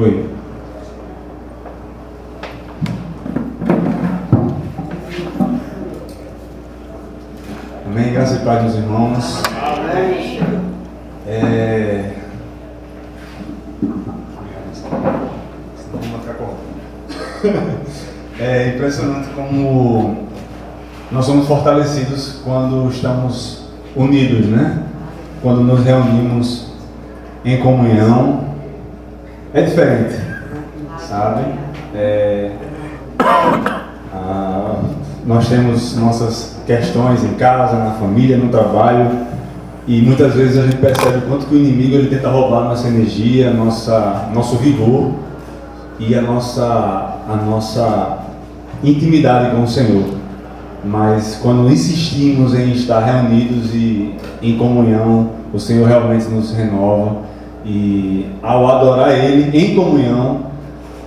Oi. Amém, graças e paz dos irmãos. Amém. É impressionante como nós somos fortalecidos quando estamos unidos, né? Quando nos reunimos em comunhão. É diferente, sabe? Nós temos nossas questões em casa, na família, no trabalho, e muitas vezes a gente percebe o quanto que o inimigo ele tenta roubar nossa energia, nosso vigor e a nossa intimidade com o Senhor. Mas quando insistimos em estar reunidos e em comunhão, o Senhor realmente nos renova, e ao adorar Ele em comunhão,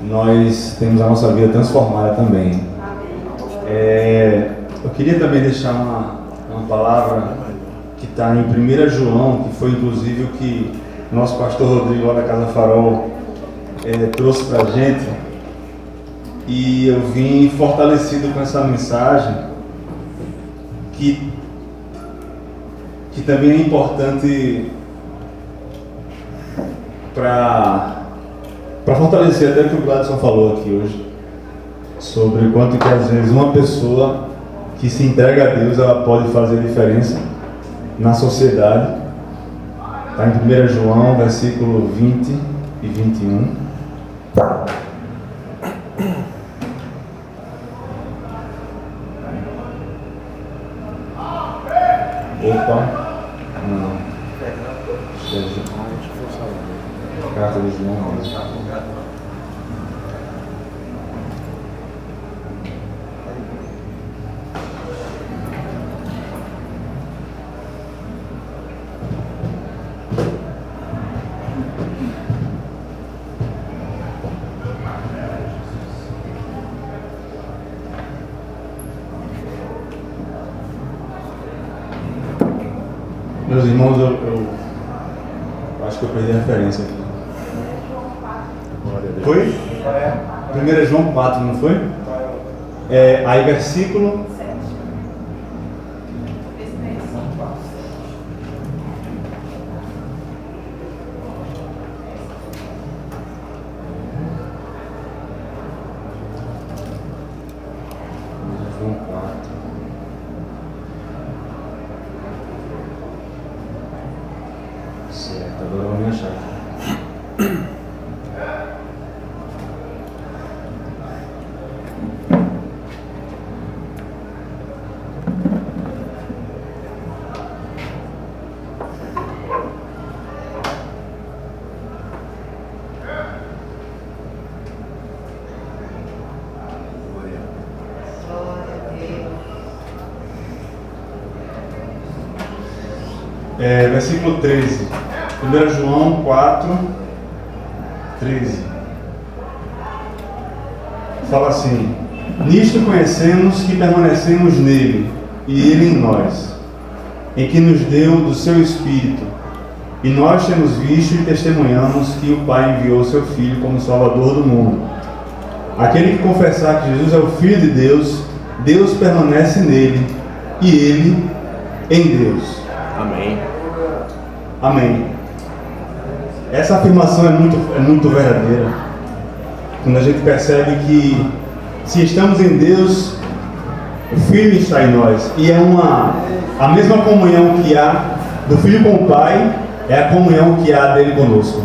nós temos a nossa vida transformada também. Eu queria também deixar uma palavra que está em 1 João, que foi inclusive o que nosso pastor Rodrigo lá da Casa Farol trouxe para a gente, e eu vim fortalecido com essa mensagem que também é importante para fortalecer até o que o Gladson falou aqui hoje, sobre o quanto que às vezes uma pessoa que se entrega a Deus, ela pode fazer diferença na sociedade. Está em 1 João, versículo 20 e 21. Opa, não. Carta de João. Meus irmãos, eu acho que eu perdi a referência aqui. Foi? 1 João 4, não foi? Aí versículo 4. Certo, agora vamos achar aqui. Versículo 13, 1 João 4, 13, fala assim: nisto conhecemos que permanecemos nele, e ele em nós, em que nos deu do seu Espírito, e nós temos visto e testemunhamos que o Pai enviou seu Filho como Salvador do mundo. Aquele que confessar que Jesus é o Filho de Deus, Deus permanece nele, e ele em Deus. Amém. Amém. Essa afirmação é muito verdadeira. Quando a gente percebe que se estamos em Deus, o Filho está em nós. E a mesma comunhão que há do Filho com o Pai, é a comunhão que há dele conosco.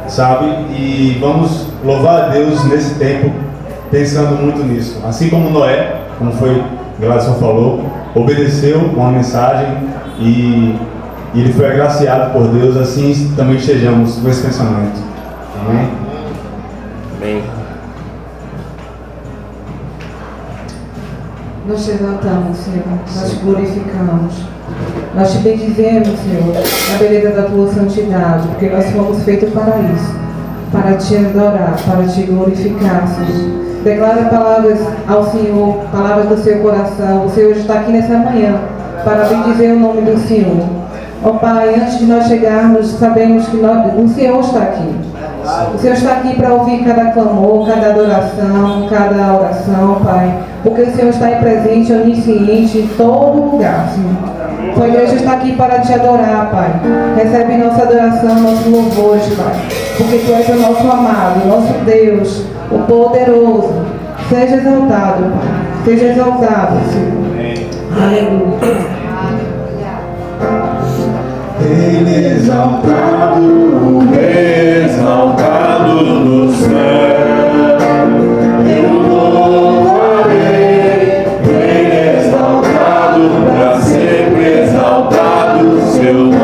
Sabe? E vamos louvar a Deus nesse tempo, pensando muito nisso. Assim como Noé, como foi Gladson falou, obedeceu uma mensagem e ele foi agraciado por Deus, assim também estejamos com esse pensamento. Amém? Amém. Nós te levantamos, Senhor, nós te glorificamos, nós te bendizemos, Senhor, na beleza da tua santidade, porque nós fomos feitos para isso, para te adorar, para te glorificar, Senhor. Declara palavras ao Senhor, palavras do seu coração. O Senhor está aqui nessa manhã para bendizer o nome do Senhor. Ó Pai, antes de nós chegarmos, sabemos que o Senhor está aqui. O Senhor está aqui para ouvir cada clamor, cada adoração, cada oração, Pai. Porque o Senhor está presente, onisciente em todo lugar, Senhor. Sua igreja está aqui para te adorar, Pai. Recebe nossa adoração, nossos louvores, Pai. Porque Tu és o nosso amado, nosso Deus, o poderoso. Seja exaltado, Pai. Seja exaltado, Senhor. Aleluia. Ele exaltado no céu. Eu louvarei. Ele exaltado, para sempre exaltado seu nome.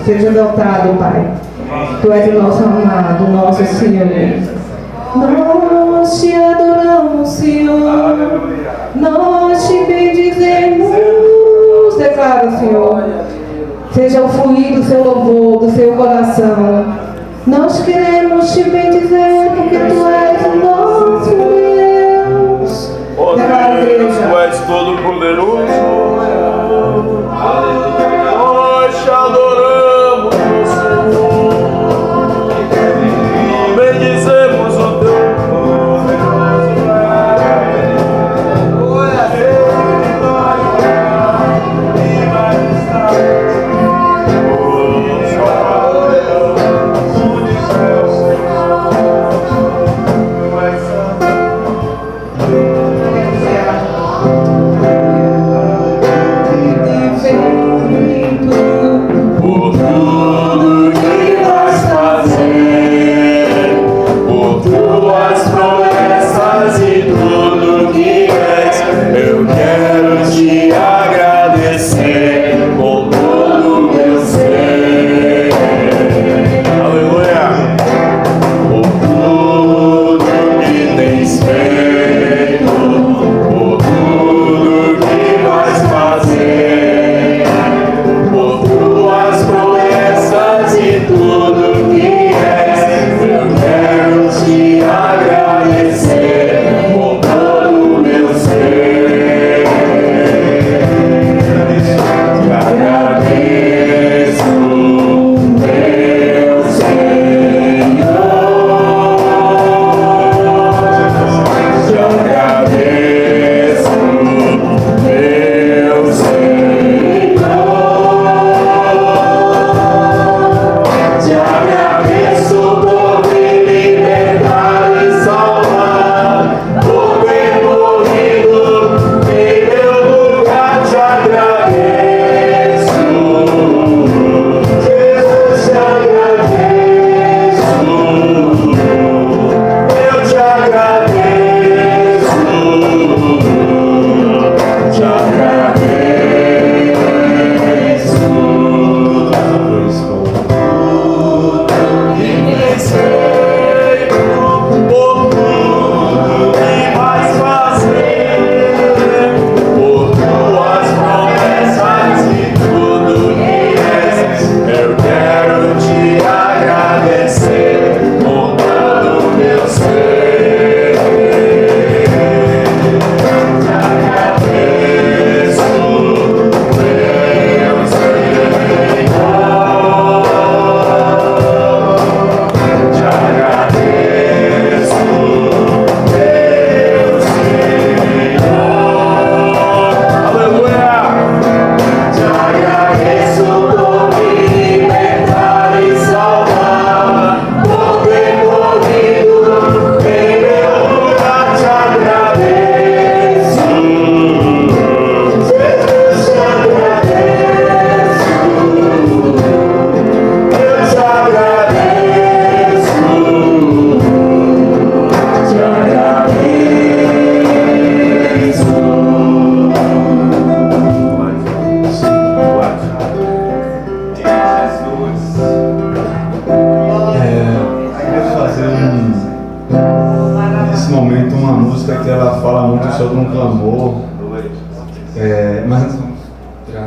Seja exaltado, Pai. Tu és o nosso amado, o nosso Senhor. Nós te adoramos, Senhor. Nós te bendizemos. Declara, Senhor. Seja o fluir do seu louvor, do seu coração. Nós queremos te bendizer porque tu és o nosso Deus. Declara, igreja. Tu és todo poderoso. Nós te adoramos, Senhor. Bendizemos o teu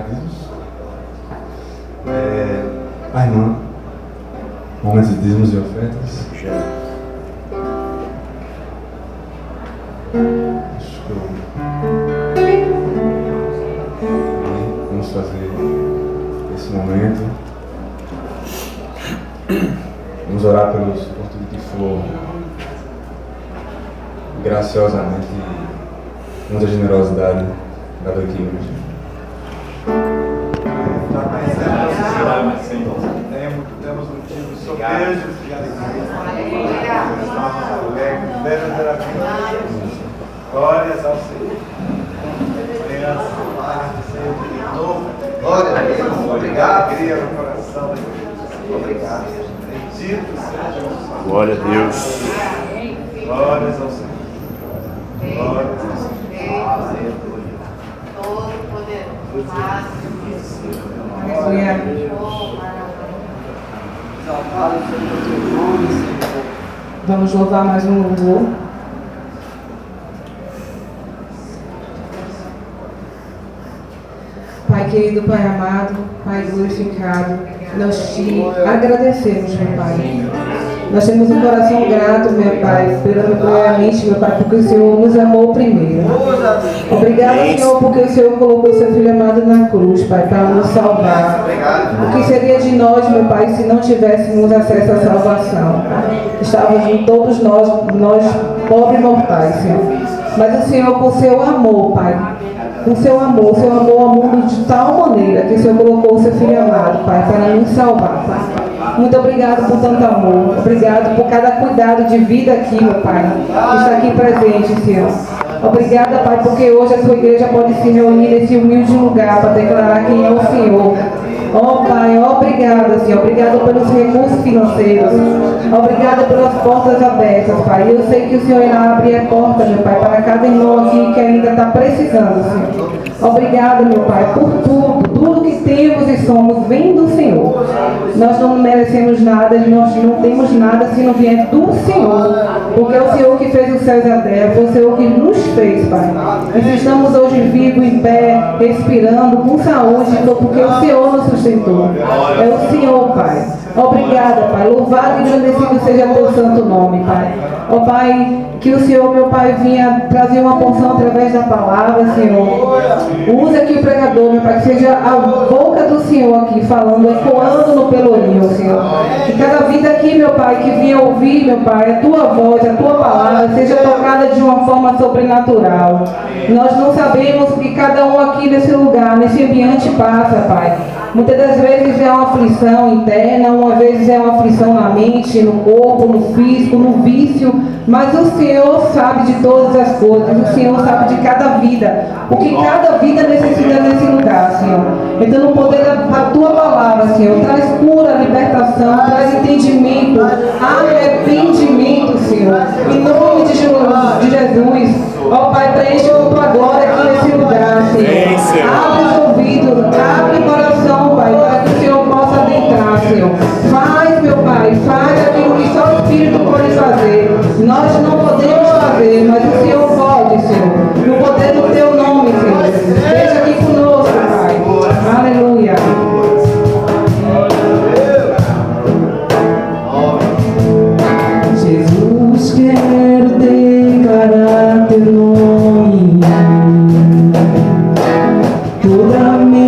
dízimos. A irmã, momentos de dízimos e ofertas. Vamos fazer esse momento. Vamos orar por tudo que for graciosamente, muita generosidade dada aqui hoje. Já conhecemos a necessidade, Senhor. Temos motivos de sortejo de alegria. Estamos alegres, verdadeiramente. Glórias ao Senhor. Criança, Senhor, de novo. Glória a Deus. Obrigado. Alegria no coração da igreja. Obrigado. Bendito seja o Senhor. Glória a Deus. Glórias ao Senhor. Glórias ao Senhor. Aleluia. Todo-Poderoso. Aleluia. Exaltado seja o teu nome, Senhor. Vamos louvar mais um louvor. Pai querido, Pai amado, Pai glorificado, nós te agradecemos, meu Pai. Nós temos um coração grato, meu Pai, primeiramente, meu Pai, porque o Senhor nos amou primeiro. Obrigado, Senhor, porque o Senhor colocou o seu Filho amado na cruz, Pai, para nos salvar. O que seria de nós, meu Pai, se não tivéssemos acesso à salvação? Estávamos todos nós pobres mortais, Senhor. Mas o Senhor, com o seu amor, Pai, o seu amor ao mundo de tal maneira que o Senhor colocou o seu Filho amado, Pai, para nos salvar, Pai. Muito obrigado por tanto amor. Obrigado por cada cuidado de vida aqui, meu Pai, que está aqui presente, Senhor. Obrigada, Pai, porque hoje a sua igreja pode se reunir nesse humilde lugar para declarar quem é o Senhor. Oh, Pai, obrigada, Senhor. Obrigado pelos recursos financeiros. Obrigada pelas portas abertas, Pai. Eu sei que o Senhor irá abrir a porta, meu Pai, para cada irmão aqui que ainda está precisando, Senhor. Obrigado, meu Pai, por tudo que temos e somos vem do Senhor. Nós não merecemos nada, nós não temos nada se não vier do Senhor, porque é o Senhor que fez os céus e a terra, foi o Senhor que nos fez, Pai. E se estamos hoje vivos, em pé, respirando, com saúde, porque o Senhor nos sustentou. É o Senhor, Pai. Obrigada, Pai. Louvado e agradecido seja teu santo nome, Pai. Ó Pai, que o Senhor, meu Pai, vinha trazer uma porção através da palavra, Senhor. Usa aqui o pregador, meu Pai, que seja a boca do Senhor aqui, falando, ecoando no pelourinho, Senhor. Que cada vida aqui, meu Pai, que vinha ouvir, meu Pai, a tua voz, a tua palavra, seja tocada de uma forma sobrenatural. Nós não sabemos o que cada um aqui nesse lugar, nesse ambiente passa, Pai. Muitas das vezes é uma aflição interna, uma vez é uma aflição na mente, no corpo, no físico, no vício, mas o Senhor sabe de todas as coisas, o Senhor sabe de cada vida, o que cada vida necessita nesse lugar, Senhor. Então, no poder da tua palavra, Senhor, traz cura, libertação, traz entendimento, arrependimento, Senhor. Em nome de Jesus, ó Pai, preenche com tua glória aqui nesse lugar, Senhor. Abre os ouvidos, abre o coração, Pai, para que o Senhor possa adentrar, Senhor. Faz, meu Pai, faz aquilo que só o Espírito pode fazer. Nós não podemos fazer, mas o Senhor pode, Senhor. No poder do teu nome, Senhor. Esteja aqui conosco, Pai. Aleluia. Jesus, quero declarar teu nome. Toda minha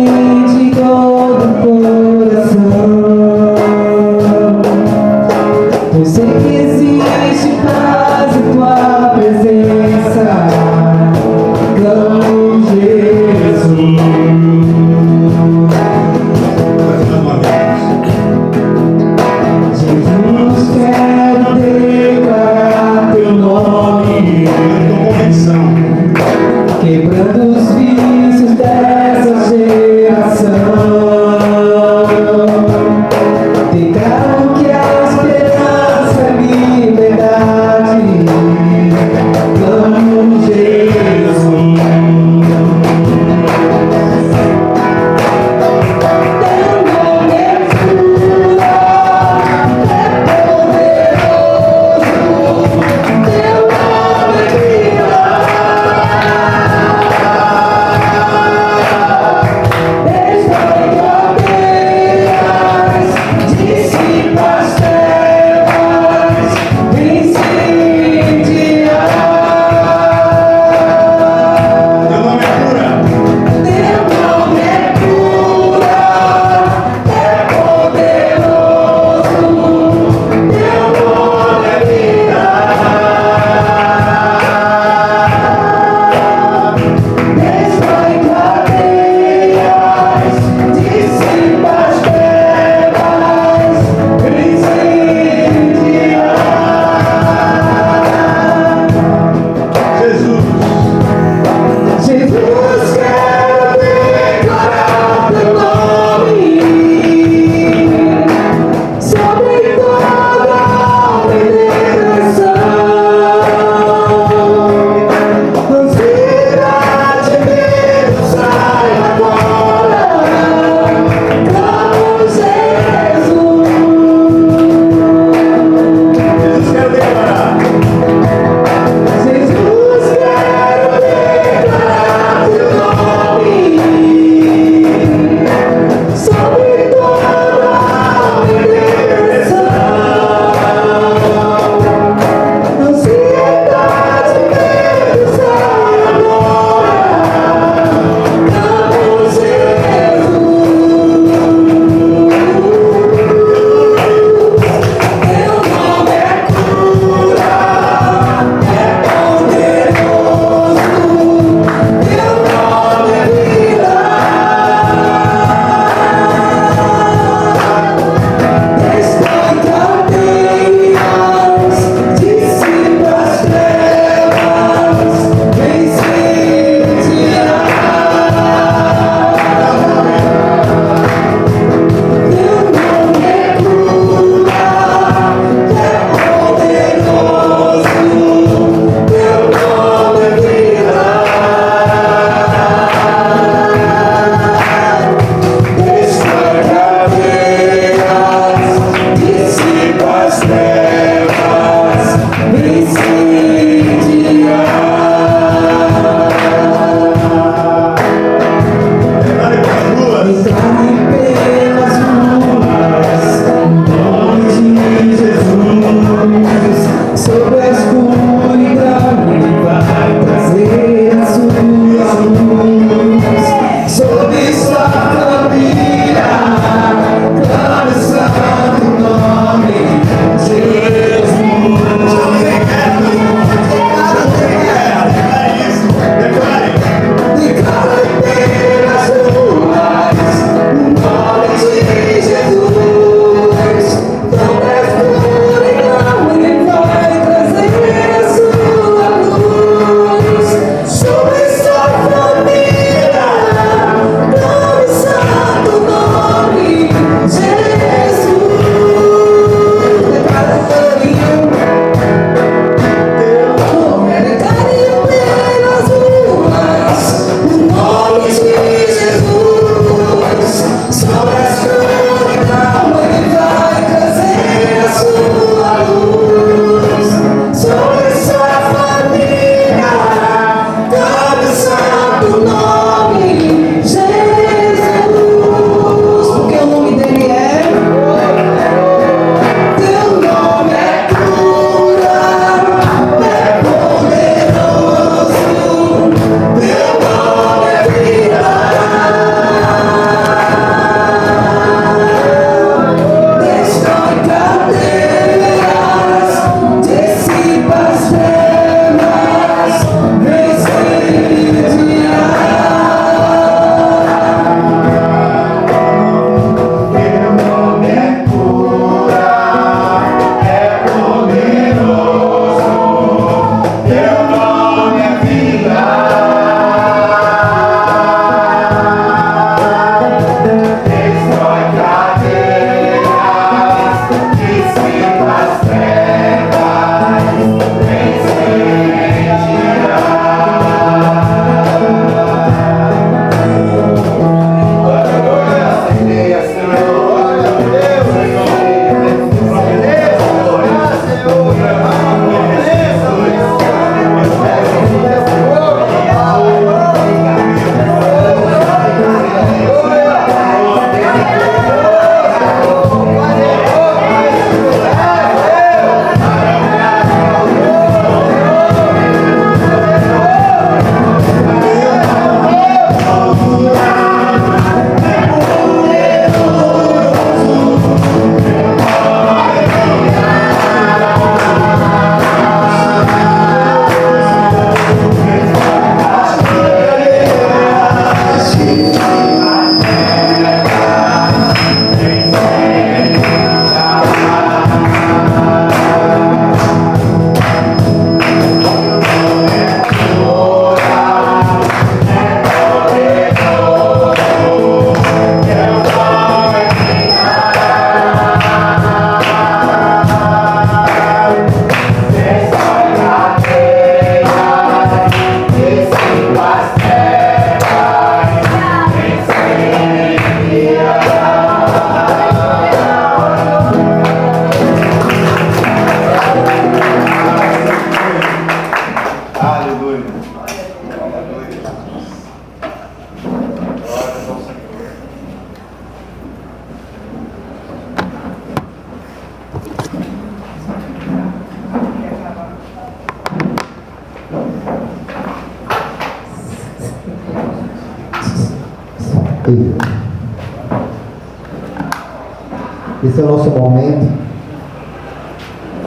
Esse é o nosso momento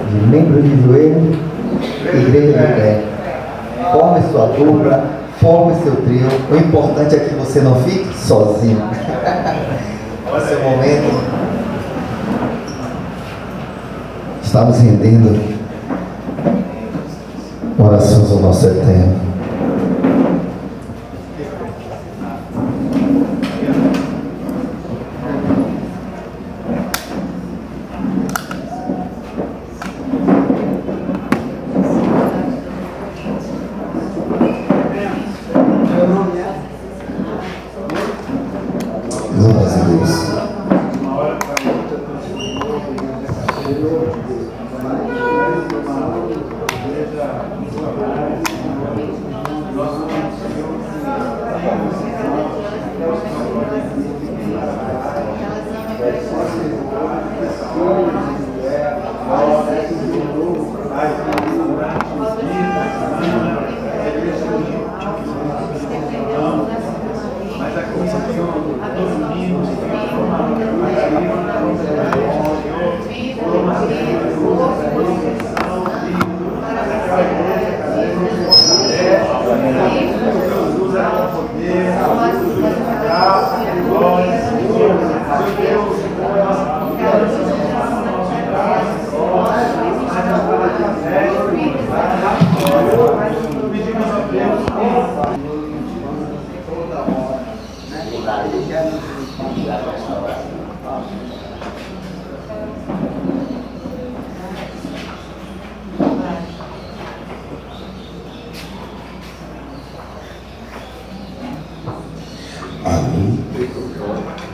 de membro de joelho, igreja de pé. Forme sua dupla, forme seu trio. O importante é que você não fique sozinho. Esse é o momento. Estamos rendendo orações ao nosso Eterno. Glórias a Deus.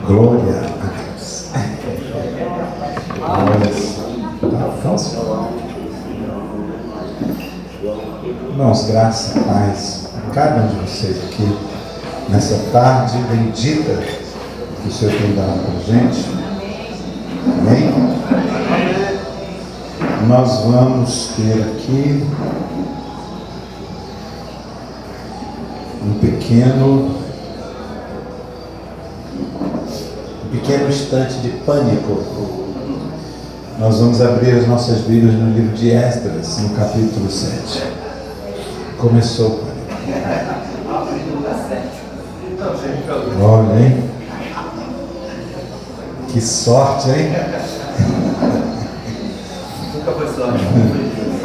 Glória a Deus. Irmãos, graça, paz a cada um de vocês aqui nessa tarde bendita que o Senhor tem dado para a gente. Amém? Nós vamos ter aqui um pequeno instante de pânico. Nós vamos abrir as nossas Bíblias no livro de Esdras, no capítulo 7. Começou o pânico. Olha, hein? Que sorte, hein? Nunca foi sorte.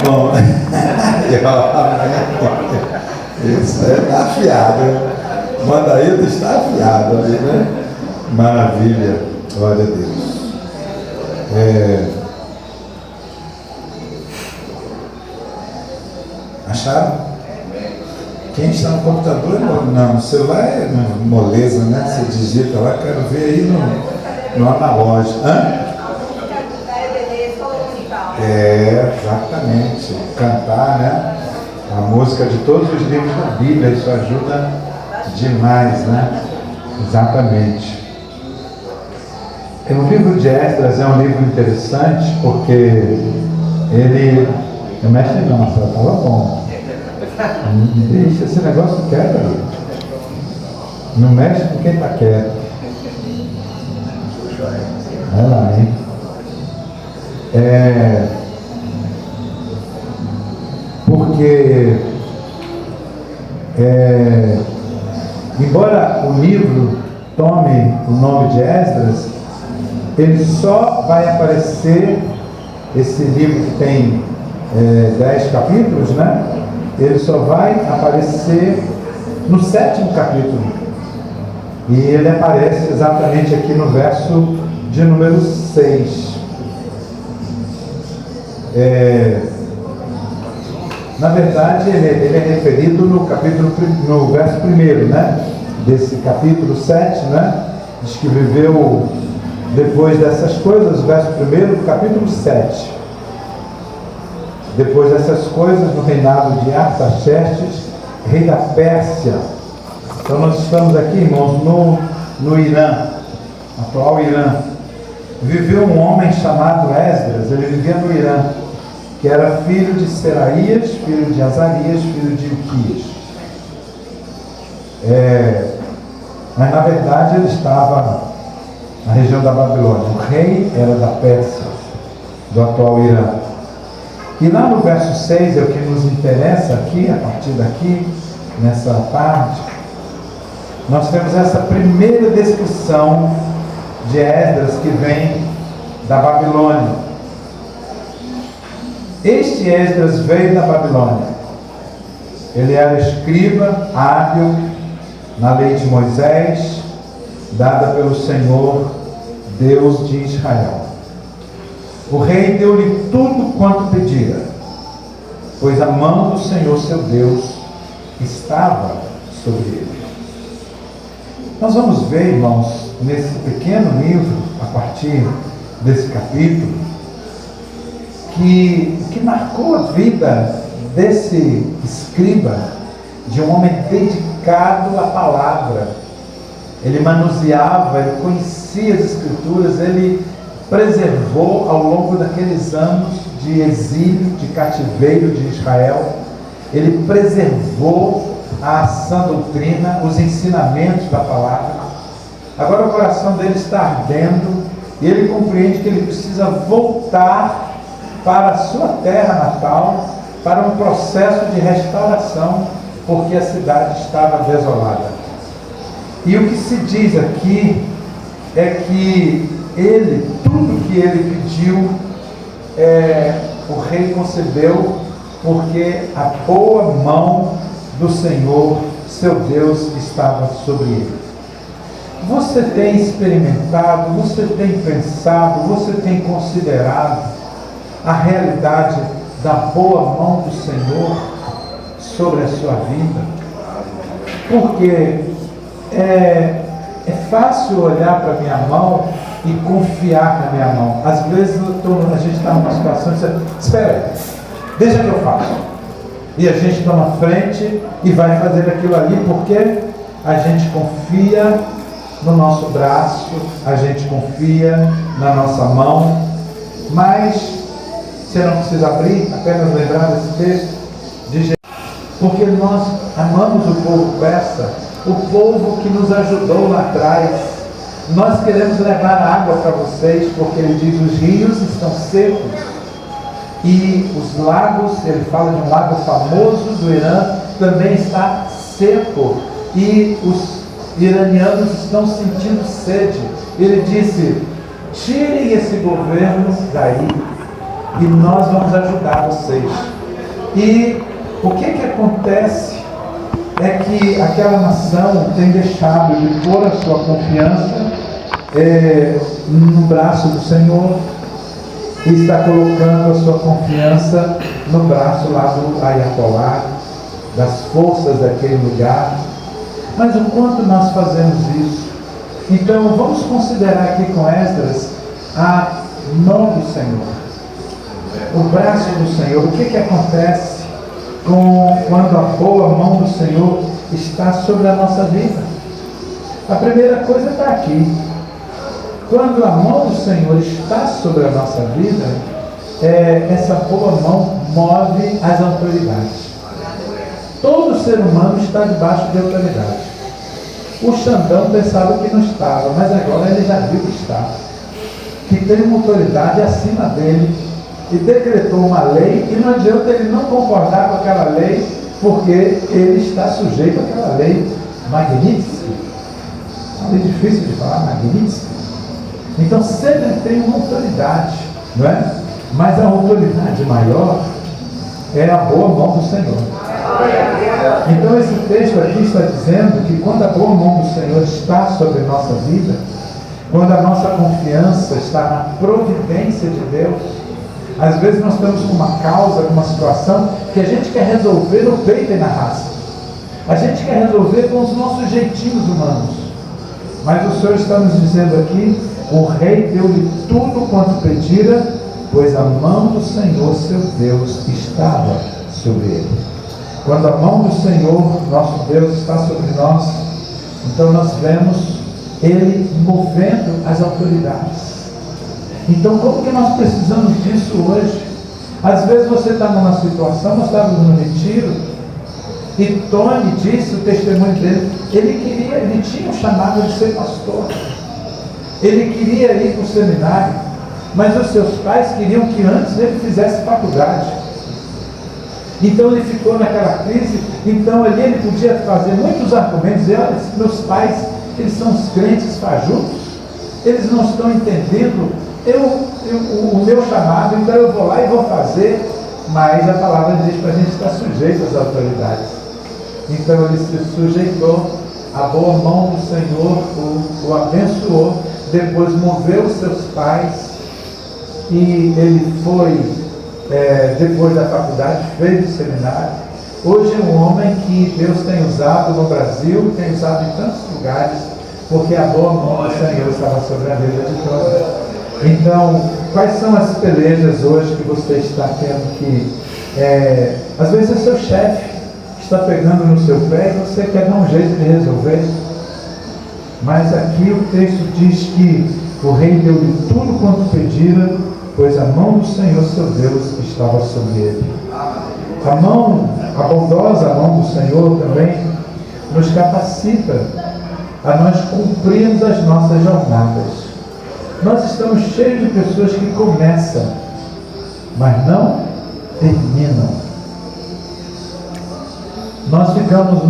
Bom, isso está afiado. Mandaído está afiado ali, né? Maravilha, glória a Deus. Acharam? Quem está no computador, não, no celular é moleza, né? Você digita lá, quero ver aí no analógico. Exatamente. Cantar, né? A música de todos os livros da Bíblia, isso ajuda demais, né? Exatamente. O livro de Esdras é um livro interessante porque ele... Não mexe não, Marcelo, estava bom. Deixa esse negócio quieto aí. Não mexe com quem está quieto. Vai lá, hein? Porque embora o livro tome o nome de Esdras, ele só vai aparecer, esse livro que tem 10 capítulos, né? Ele só vai aparecer no 7º capítulo. E ele aparece exatamente aqui no verso de número 6. Na verdade, ele é referido no verso 1º, né? Desse capítulo 7, né? Diz que viveu depois dessas coisas, o verso 1º do capítulo 7. Depois dessas coisas, no reinado de Artaxerxes, rei da Pérsia. Então nós estamos aqui, irmãos, no Irã, atual Irã. Viveu um homem chamado Esdras, ele vivia no Irã, que era filho de Seraías, filho de Azarias, filho de Ilquias. Mas na verdade ele estava na região da Babilônia. O rei era da Pérsia, do atual Irã. E lá no verso 6 é o que nos interessa aqui, a partir daqui, nessa parte, nós temos essa primeira descrição de Esdras que vem da Babilônia. Este Esdras veio da Babilônia. Ele era escriba, hábil na lei de Moisés, dada pelo Senhor, Deus de Israel. O rei deu-lhe tudo quanto pedira, pois a mão do Senhor seu Deus estava sobre ele. Nós vamos ver, irmãos, nesse pequeno livro, a partir desse capítulo, que marcou a vida desse escriba, de um homem dedicado à palavra. Ele manuseava, ele conhecia as Escrituras, ele preservou ao longo daqueles anos de exílio, de cativeiro de Israel, ele preservou a sã doutrina, os ensinamentos da palavra. Agora o coração dele está ardendo e ele compreende que ele precisa voltar para a sua terra natal, para um processo de restauração, porque a cidade estava desolada. E o que se diz aqui é que tudo que ele pediu, o rei concedeu, porque a boa mão do Senhor, seu Deus, estava sobre ele. Você tem experimentado, você tem pensado, você tem considerado a realidade da boa mão do Senhor sobre a sua vida? Porque é fácil olhar para a minha mão e confiar na minha mão. Às vezes a gente está numa situação e diz: espera aí, deixa que eu faço. E a gente toma frente e vai fazer aquilo ali porque a gente confia no nosso braço, a gente confia na nossa mão. Mas você não precisa abrir, apenas lembrar desse texto de Jesus, porque nós amamos o povo persa, o povo que nos ajudou lá atrás. Nós queremos levar água para vocês, porque ele diz: os rios estão secos e os lagos, ele fala de um lago famoso do Irã, também está seco e os iranianos estão sentindo sede. Ele disse: tirem esse governo daí e nós vamos ajudar vocês. E o que acontece é que aquela nação tem deixado de pôr a sua confiança no braço do Senhor e está colocando a sua confiança no braço lá do Ayatollah, das forças daquele lugar. Mas o quanto nós fazemos isso? Então vamos considerar aqui com Esdras a mão do Senhor, o braço do Senhor. O que acontece quando a boa mão do Senhor está sobre a nossa vida? A primeira coisa está aqui. Quando a mão do Senhor está sobre a nossa vida, essa boa mão move as autoridades. Todo ser humano está debaixo de autoridade. O Xandão pensava que não estava, mas agora ele já viu que está, que tem uma autoridade acima dele, e decretou uma lei, e não adianta ele não concordar com aquela lei, porque ele está sujeito àquela lei. Magnitsky, uma lei difícil de falar, Magnitsky. Então sempre tem uma autoridade, não é? Mas a autoridade maior é a boa mão do Senhor. Então esse texto aqui está dizendo que quando a boa mão do Senhor está sobre a nossa vida, quando a nossa confiança está na providência de Deus, às vezes nós estamos com uma causa, com uma situação que a gente quer resolver no peito e na raça. A gente quer resolver com os nossos jeitinhos humanos. Mas o Senhor está nos dizendo aqui: o rei deu-lhe tudo quanto pedira, pois a mão do Senhor, seu Deus, estava sobre ele. Quando a mão do Senhor, nosso Deus, está sobre nós, então nós vemos ele movendo as autoridades. Então, como que nós precisamos disso hoje? Às vezes você está numa situação, nós estávamos no retiro, E Tony disse o testemunho dele, ele tinha um chamado de ser pastor. Ele queria ir para o seminário, mas os seus pais queriam que antes ele fizesse faculdade. Então ele ficou naquela crise. Então ali ele podia fazer muitos argumentos, dizer, olha, meus pais, eles são os crentes fajutos, eles não estão entendendo o meu chamado, então eu vou lá e vou fazer. Mas a palavra diz para a gente estar sujeito às autoridades. Então ele se sujeitou, a boa mão do Senhor o abençoou, depois moveu os seus pais, e ele foi, depois da faculdade, fez o seminário. Hoje é um homem que Deus tem usado no Brasil, tem usado em tantos lugares, porque a boa mão do Senhor estava sobre a vida de todos. Então, quais são as pelejas hoje que você está tendo que... às vezes é seu chefe que está pegando no seu pé e você quer dar um jeito de resolver. Mas aqui o texto diz que o rei deu-lhe tudo quanto pedira, pois a mão do Senhor seu Deus estava sobre ele. A bondosa mão do Senhor também nos capacita a nós cumprirmos as nossas jornadas. Nós estamos cheios de pessoas que começam, mas não terminam. Nós ficamos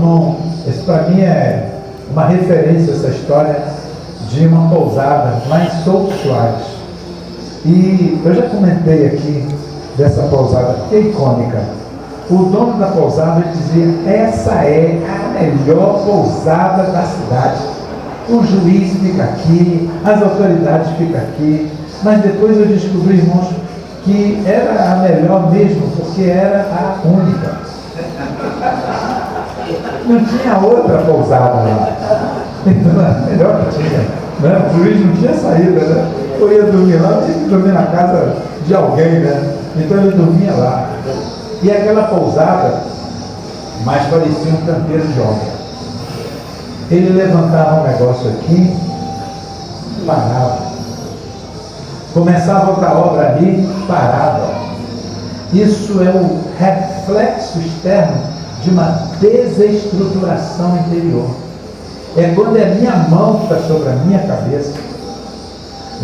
isso para mim é uma referência, essa história de uma pousada lá em Souto Soares. E eu já comentei aqui dessa pousada, que é icônica. O dono da pousada dizia, essa é a melhor pousada da cidade. O juiz fica aqui, as autoridades ficam aqui. Mas depois eu descobri, irmãos, que era a melhor mesmo, porque era a única. Não tinha outra pousada lá. Então era a melhor que tinha. Né? O juiz não tinha saída, né? Eu ia dormir lá, eu tinha que dormir na casa de alguém, né? Então ele dormia lá. E aquela pousada mais parecia um canteiro de obra. Ele levantava um negócio aqui, parava. Começava outra obra ali, parava. Isso é o reflexo externo de uma desestruturação interior. É quando é a minha mão que está sobre a minha cabeça,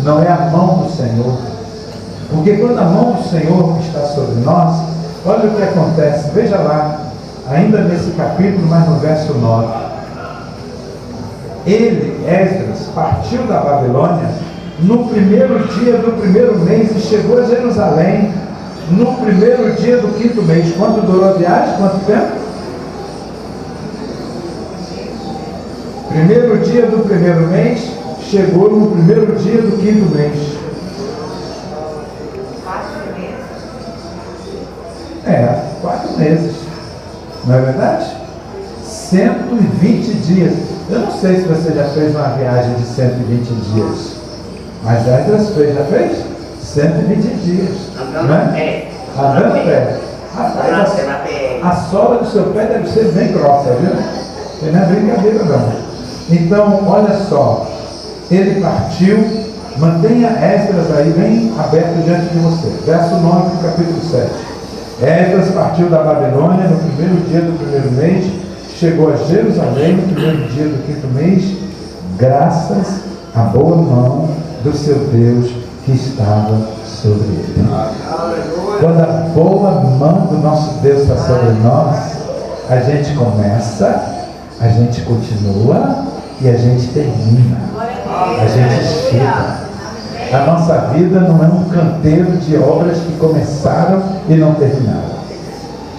não é a mão do Senhor. Porque quando a mão do Senhor está sobre nós, olha o que acontece, veja lá, ainda nesse capítulo, mas no verso 9. Ele, Esdras, partiu da Babilônia no primeiro dia do primeiro mês e chegou a Jerusalém no primeiro dia do quinto mês. Quanto durou a viagem? Quanto tempo? Primeiro dia do primeiro mês, chegou no primeiro dia do quinto mês. 4 meses. Não é verdade? 120 dias. Eu não sei se você já fez uma viagem de 120 dias. Mas Esdras fez, já fez? 120 dias. Andando a pé. Andando a pé. Rapaz, a sola do seu pé deve ser bem grossa, viu? E não é brincadeira não. Então, olha só. Ele partiu. Mantenha Esdras aí bem aberto diante de você. Verso 9 do capítulo 7. Esdras partiu da Babilônia no primeiro dia do primeiro mês, chegou a Jerusalém no primeiro dia do quinto mês, graças à boa mão do seu Deus que estava sobre ele. Quando a boa mão do nosso Deus está sobre nós, a gente começa, a gente continua e a gente termina. A gente chega. A nossa vida não é um canteiro de obras que começaram e não terminaram.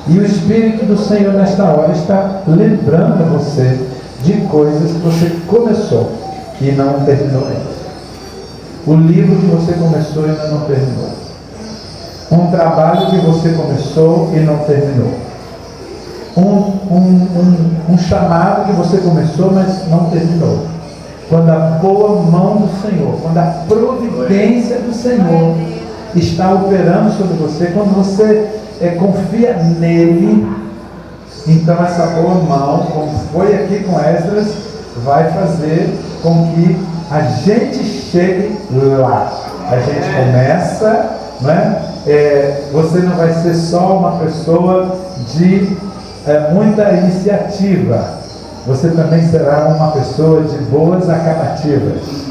E o Espírito do Senhor nesta hora está lembrando você de coisas que você começou e não terminou ainda. O livro que você começou e ainda não terminou. Um trabalho que você começou e não terminou. Um chamado que você começou, mas não terminou. Quando a boa mão do Senhor, quando a providência do Senhor está operando sobre você, quando você confia nele, então essa boa mão, como foi aqui com Esdras, vai fazer com que a gente chegue lá. A gente começa, né? Você não vai ser só uma pessoa de muita iniciativa, você também será uma pessoa de boas acabativas,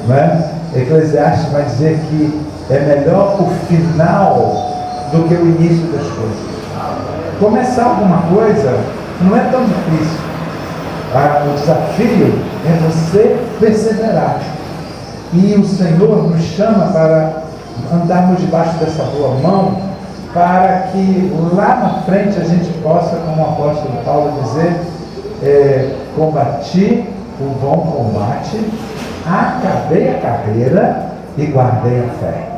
né? Eclesiastes vai dizer que é melhor o final do que o início das coisas. Começar alguma coisa não é tão difícil. O desafio é você perseverar. E o Senhor nos chama para andarmos debaixo dessa boa mão, para que lá na frente a gente possa, como o apóstolo Paulo dizer, combati o bom combate, acabei a carreira e guardei a fé.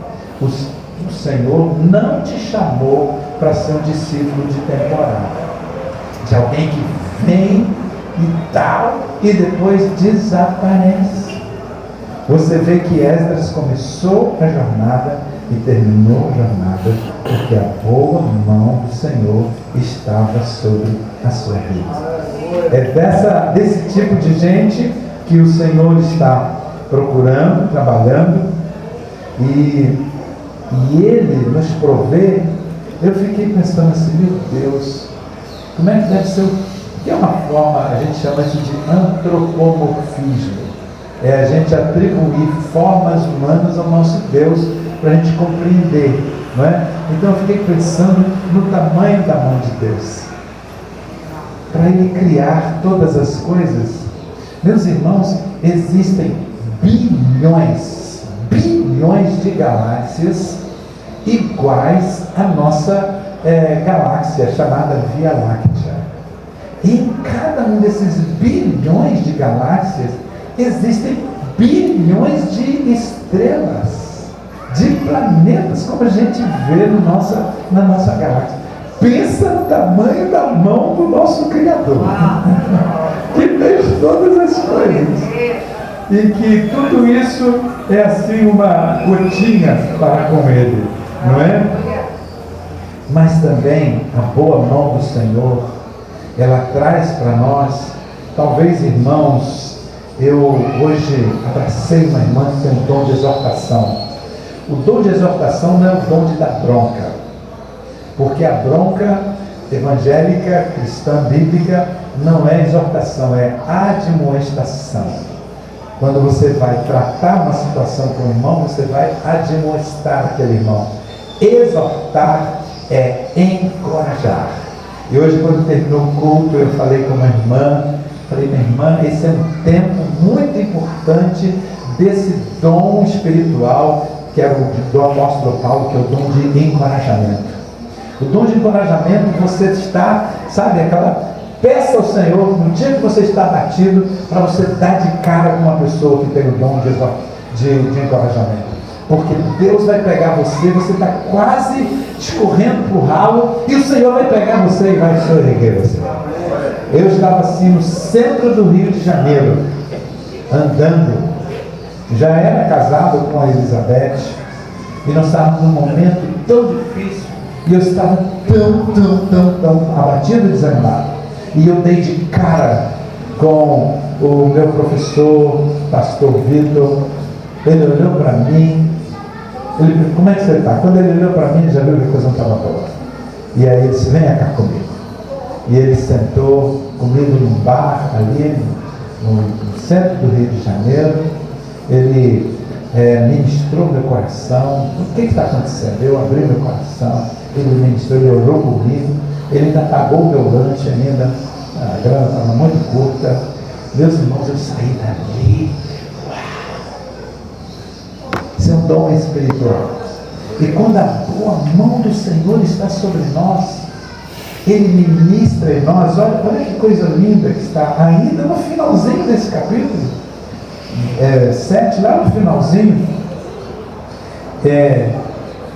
O Senhor não te chamou para ser um discípulo de temporada, de alguém que vem e tal e depois desaparece. Você vê que Esdras começou a jornada e terminou a jornada porque a boa mão do Senhor estava sobre a sua vida. É desse tipo de gente que o Senhor está procurando, trabalhando, e Ele nos provê. Eu fiquei pensando assim, meu Deus, como é que deve ser? Que é uma forma, a gente chama isso de antropomorfismo. É a gente atribuir formas humanas ao nosso Deus para a gente compreender, não é? Então eu fiquei pensando no tamanho da mão de Deus para Ele criar todas as coisas. Meus irmãos, existem bilhões de galáxias iguais à nossa galáxia chamada Via Láctea. E em cada um desses bilhões de galáxias existem bilhões de estrelas, de planetas, como a gente vê na nossa galáxia. Pensa no tamanho da mão do nosso Criador, que fez todas as coisas, e que tudo isso é assim uma gotinha para com Ele, não é? Mas também a boa mão do Senhor, ela traz para nós, talvez, irmãos, eu hoje abracei uma irmã que tem um dom de exortação. O dom de exortação não é o dom de dar bronca, porque a bronca evangélica, cristã, bíblica, não é exortação, é admoestação. Quando você vai tratar uma situação com o irmão, você vai admoestar aquele irmão. Exortar é encorajar. E hoje, quando terminou o culto, eu falei com uma irmã, minha irmã, esse é um tempo muito importante desse dom espiritual, que é o do apóstolo Paulo, que é o dom de encorajamento. O dom de encorajamento, você está, sabe, peça ao Senhor, no dia que você está batido, para você dar de cara com uma pessoa que tem o dom de encorajamento. Porque Deus vai pegar você está quase escorrendo para o ralo, e o Senhor vai pegar você e vai soerguer você. Eu estava assim no centro do Rio de Janeiro, andando, já era casado com a Elizabeth, e nós estávamos num momento tão difícil, e eu estava tão abatido e desanimado. E eu dei de cara com o meu professor, pastor Vitor. Ele olhou para mim, ele, como é que você está? Quando ele olhou para mim, ele já viu que a coisa não estava boa. E aí ele disse, venha cá comigo. E ele sentou comigo num bar ali no centro do Rio de Janeiro. Ele ministrou meu coração. O que está acontecendo? Eu abri meu coração, ele ministrou, ele orou comigo, ele ainda pagou o meu lanche ainda, a grana estava muito curta. Meus irmãos, eu saí dali. Isso é um dom espiritual. E quando a boa mão do Senhor está sobre nós, Ele ministra em nós. Olha que coisa linda que está ainda no finalzinho desse capítulo 7, lá no finalzinho.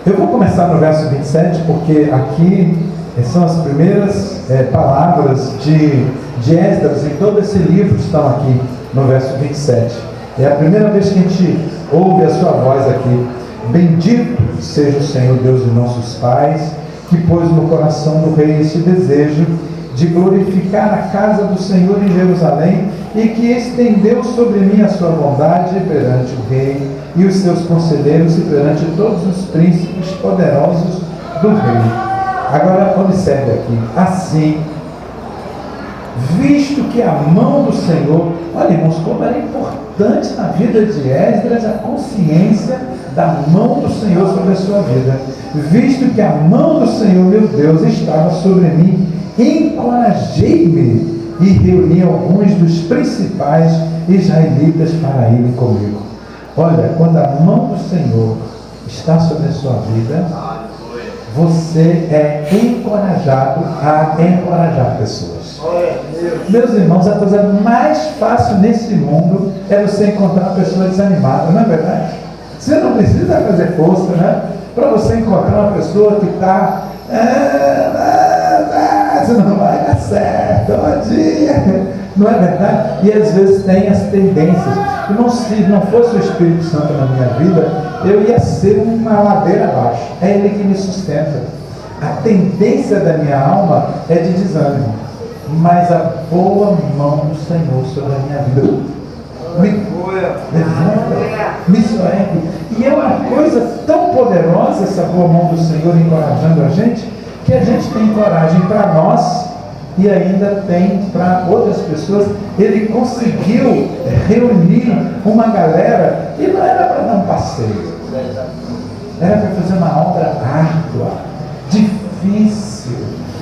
Eu vou começar no verso 27, porque aqui são as primeiras palavras de Esdras, e todo esse livro estão aqui no verso 27. É a primeira vez que a gente ouve a sua voz aqui. Bendito seja o Senhor Deus de nossos pais, que pôs no coração do rei esse desejo de glorificar a casa do Senhor em Jerusalém, e que estendeu sobre mim a sua bondade perante o rei e os seus conselheiros e perante todos os príncipes poderosos do rei. Agora observe aqui, assim visto que a mão do Senhor, olha irmãos, como era importante na vida de Esdras a consciência da mão do Senhor sobre a sua vida, visto que a mão do Senhor, meu Deus, estava sobre mim, encorajei-me e reuni alguns dos principais israelitas para irem comigo. Olha, quando a mão do Senhor está sobre a sua vida, você é encorajado a encorajar pessoas. Meus irmãos, a coisa mais fácil nesse mundo é você encontrar pessoas desanimadas, não é verdade? Você não precisa fazer força, né? Para você encontrar uma pessoa que está você não vai dar certo, bom dia, não é verdade? E às vezes tem as tendências. Irmão, se não fosse o Espírito Santo na minha vida, eu ia ser uma ladeira abaixo. É Ele que me sustenta. A tendência da minha alma é de desânimo, mas a boa mão do Senhor sobre a minha vida me levanta, me soergue. E é uma coisa tão poderosa essa boa mão do Senhor encorajando a gente, que a gente tem coragem para nós e ainda tem para outras pessoas. Ele conseguiu reunir uma galera, e não era para dar um passeio, era para fazer uma obra árdua, difícil.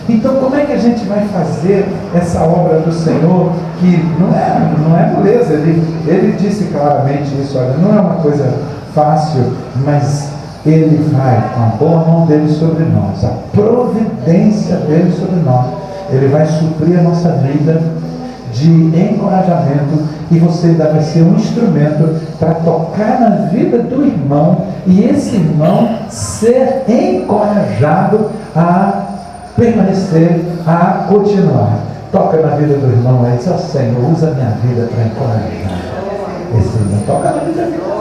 Então como é que a gente vai fazer essa obra do Senhor, que não é moleza? Ele disse claramente isso, olha, não é uma coisa fácil, mas Ele vai com a boa mão dele sobre nós, a providência dele sobre nós. Ele vai suprir a nossa vida de encorajamento, e você ainda vai ser um instrumento para tocar na vida do irmão, e esse irmão ser encorajado a permanecer, a continuar. Toca na vida do irmão aí, diz: ó Senhor, usa a minha vida para encorajar esse irmão. Toca na vida do irmão.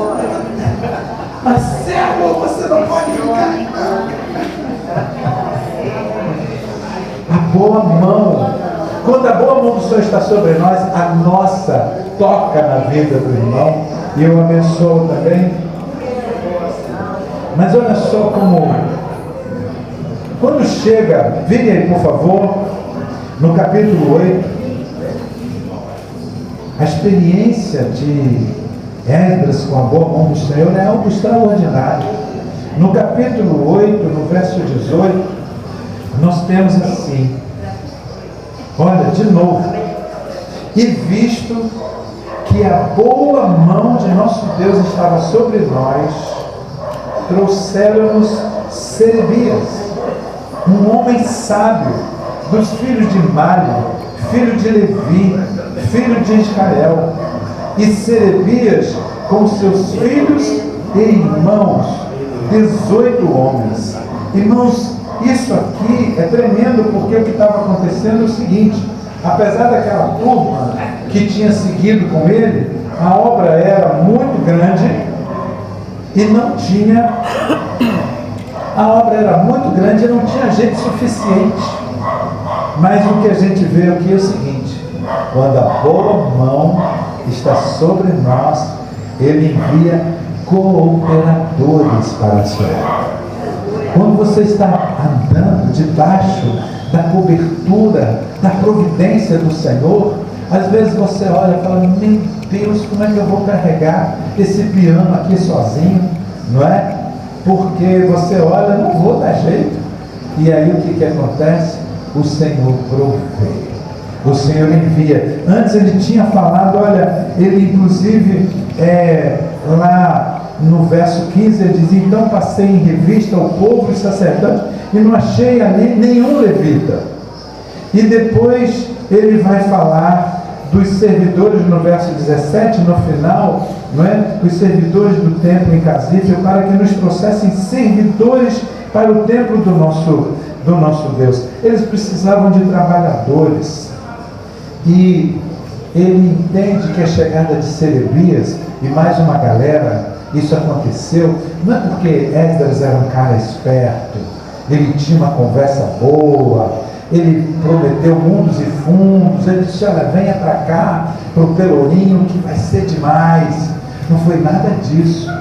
Marcelo, você não pode ficar. A boa mão, quando a boa mão do Senhor está sobre nós, a nossa toca na vida do irmão, e eu abençoo também. Mas olha só como, quando chega, vire aí por favor, no capítulo 8, a experiência de Esdras com a boa mão do Senhor é algo extraordinário. No capítulo 8, no verso 18, nós temos assim, olha, de novo: e visto que a boa mão de nosso Deus estava sobre nós, trouxeram-nos Serebias, um homem sábio, dos filhos de Mali, filho de Levi, filho de Israel, e Serebias com seus filhos e irmãos, 18 homens. Irmãos, isso aqui é tremendo, porque o que estava acontecendo é o seguinte: apesar daquela turma que tinha seguido com ele, a obra era muito grande e não tinha, gente suficiente. Mas o que a gente vê aqui é o seguinte: quando a boa mão está sobre nós, Ele envia cooperadores para a sua obra. Quando você está andando debaixo da cobertura, da providência do Senhor, às vezes você olha e fala: meu Deus, como é que eu vou carregar esse piano aqui sozinho? Não é? Porque você olha, não vou dar jeito. E aí o que acontece? O Senhor provê. O Senhor envia. Antes ele tinha falado, olha, ele inclusive lá no verso 15 ele diz: então passei em revista ao povo e sacerdote e não achei ali nenhum levita. E depois ele vai falar dos servidores no verso 17, no final, não é? Os servidores do templo em Casífia, para que nos trouxessem servidores para o templo do nosso Deus. Eles precisavam de trabalhadores. E ele entende que a chegada de Serebias e mais uma galera, isso aconteceu, não é porque Esdras era um cara esperto, ele tinha uma conversa boa, ele prometeu mundos e fundos, ele disse: olha, venha para cá, para o Pelourinho, que vai ser demais. Não foi nada disso.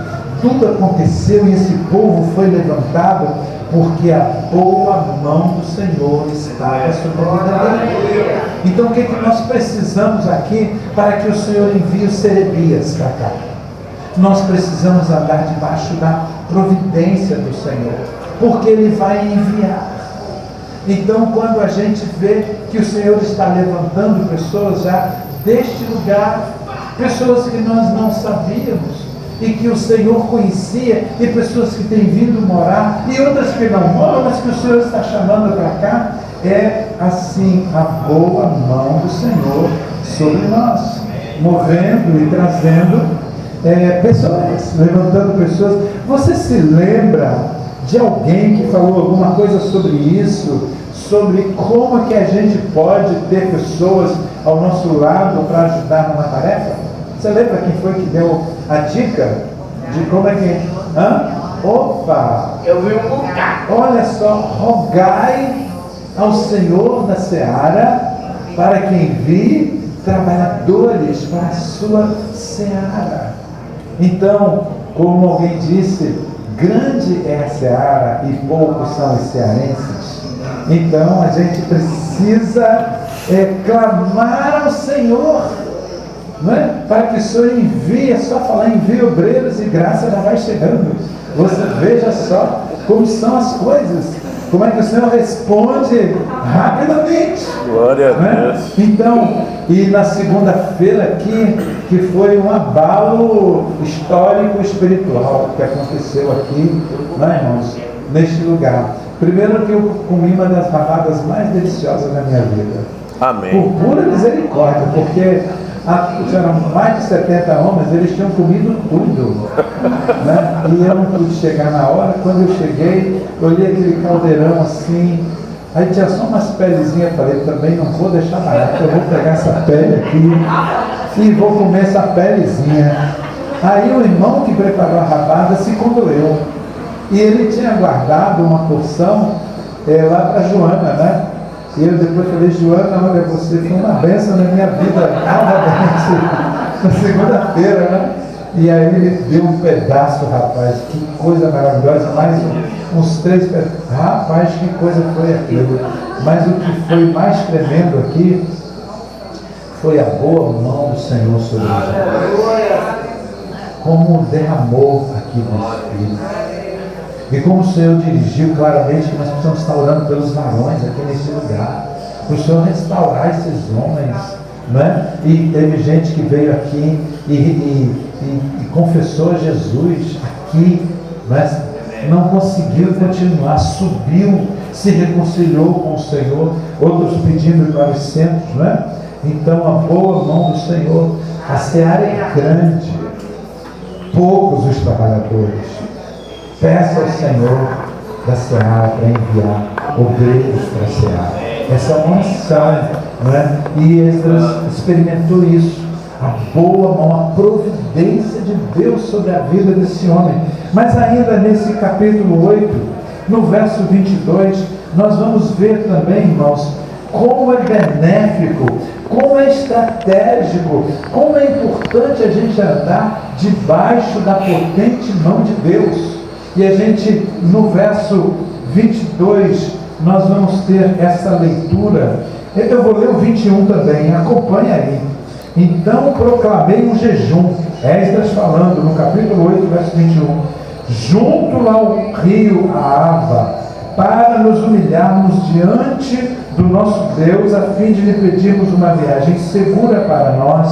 Tudo aconteceu e esse povo foi levantado porque a boa mão do Senhor estava sobre a vida dele. Então o que nós precisamos aqui para que o Senhor envie os Serebias para cá? Nós precisamos andar debaixo da providência do Senhor, porque Ele vai enviar. Então quando a gente vê que o Senhor está levantando pessoas já deste lugar, pessoas que nós não sabíamos, e que o Senhor conhecia, e pessoas que têm vindo morar, e outras que não moram, mas que o Senhor está chamando para cá, é assim a boa mão do Senhor sobre nós, movendo e trazendo pessoas, levantando pessoas. Você se lembra de alguém que falou alguma coisa sobre isso, sobre como que a gente pode ter pessoas ao nosso lado para ajudar numa tarefa? Você lembra quem foi que deu a dica de como é que... Opa! Eu vi um bocado. Olha só, rogai ao Senhor da seara para que envie trabalhadores para a sua seara. Então, como alguém disse, grande é a seara e poucos são os cearenses. Então a gente precisa clamar ao Senhor, não é? Para que o Senhor envie. É só falar envie obreiros e graça já vai chegando. Você veja só como são as coisas, como é que o Senhor responde rapidamente. Glória a Né? Deus. Então, e na segunda-feira aqui, que foi um abalo histórico espiritual que aconteceu aqui, né, irmãos, neste lugar. Primeiro que eu comi uma das rabadas mais deliciosas da minha vida. Amém. Por pura misericórdia, porque eram mais de 70 homens, eles tinham comido tudo, né? E eu não pude chegar na hora. Quando eu cheguei, eu olhei aquele caldeirão assim, aí tinha só umas pelezinhas. Falei, também não vou deixar barato, eu vou pegar essa pele aqui e vou comer essa pelezinha. Aí o irmão que preparou a rabada se condoeu, e ele tinha guardado uma porção lá para Joana, né? E eu depois falei, Joana, olha, você foi uma bênção na minha vida, novamente, na segunda-feira, né? E aí ele deu um pedaço, rapaz, que coisa maravilhosa, mais uns 3 pedaços. Rapaz, que coisa foi aquilo. Mas o que foi mais tremendo aqui foi a boa mão do Senhor sobre nós. Como derramou aqui no Espírito. E como o Senhor dirigiu claramente que nós precisamos estar orando pelos varões aqui nesse lugar, para o Senhor restaurar esses homens, né? E teve gente que veio aqui e confessou Jesus aqui, mas não conseguiu continuar, subiu, se reconciliou com o Senhor, outros pedindo para os centros, né? Então a boa mão do Senhor, a seara é grande, poucos os trabalhadores. Peça ao Senhor da seara para enviar obreiros para a seara. Essa é uma unção, não é? E Esdras experimentou isso. A boa mão, a providência de Deus sobre a vida desse homem. Mas ainda nesse capítulo 8, no verso 22, nós vamos ver também, irmãos, como é benéfico, como é estratégico, como é importante a gente andar debaixo da potente mão de Deus. E a gente, no verso 22, nós vamos ter essa leitura. Eu vou ler o 21 também, acompanha aí. Então proclamei um jejum, Esdras falando no capítulo 8, verso 21, junto ao rio Ahava, para nos humilharmos diante do nosso Deus, a fim de lhe pedirmos uma viagem segura para nós,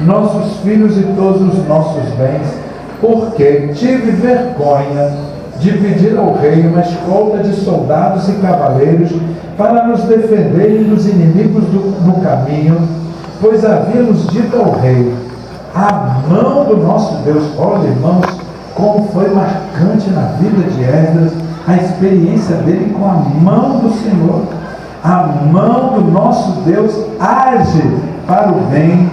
nossos filhos e todos os nossos bens, porque tive vergonha de pedir ao rei uma escolta de soldados e cavaleiros para nos defenderem dos inimigos no caminho, pois havíamos dito ao rei, a mão do nosso Deus. Olha, irmãos, como foi marcante na vida de Esdras a experiência dele com a mão do Senhor. A mão do nosso Deus age para o bem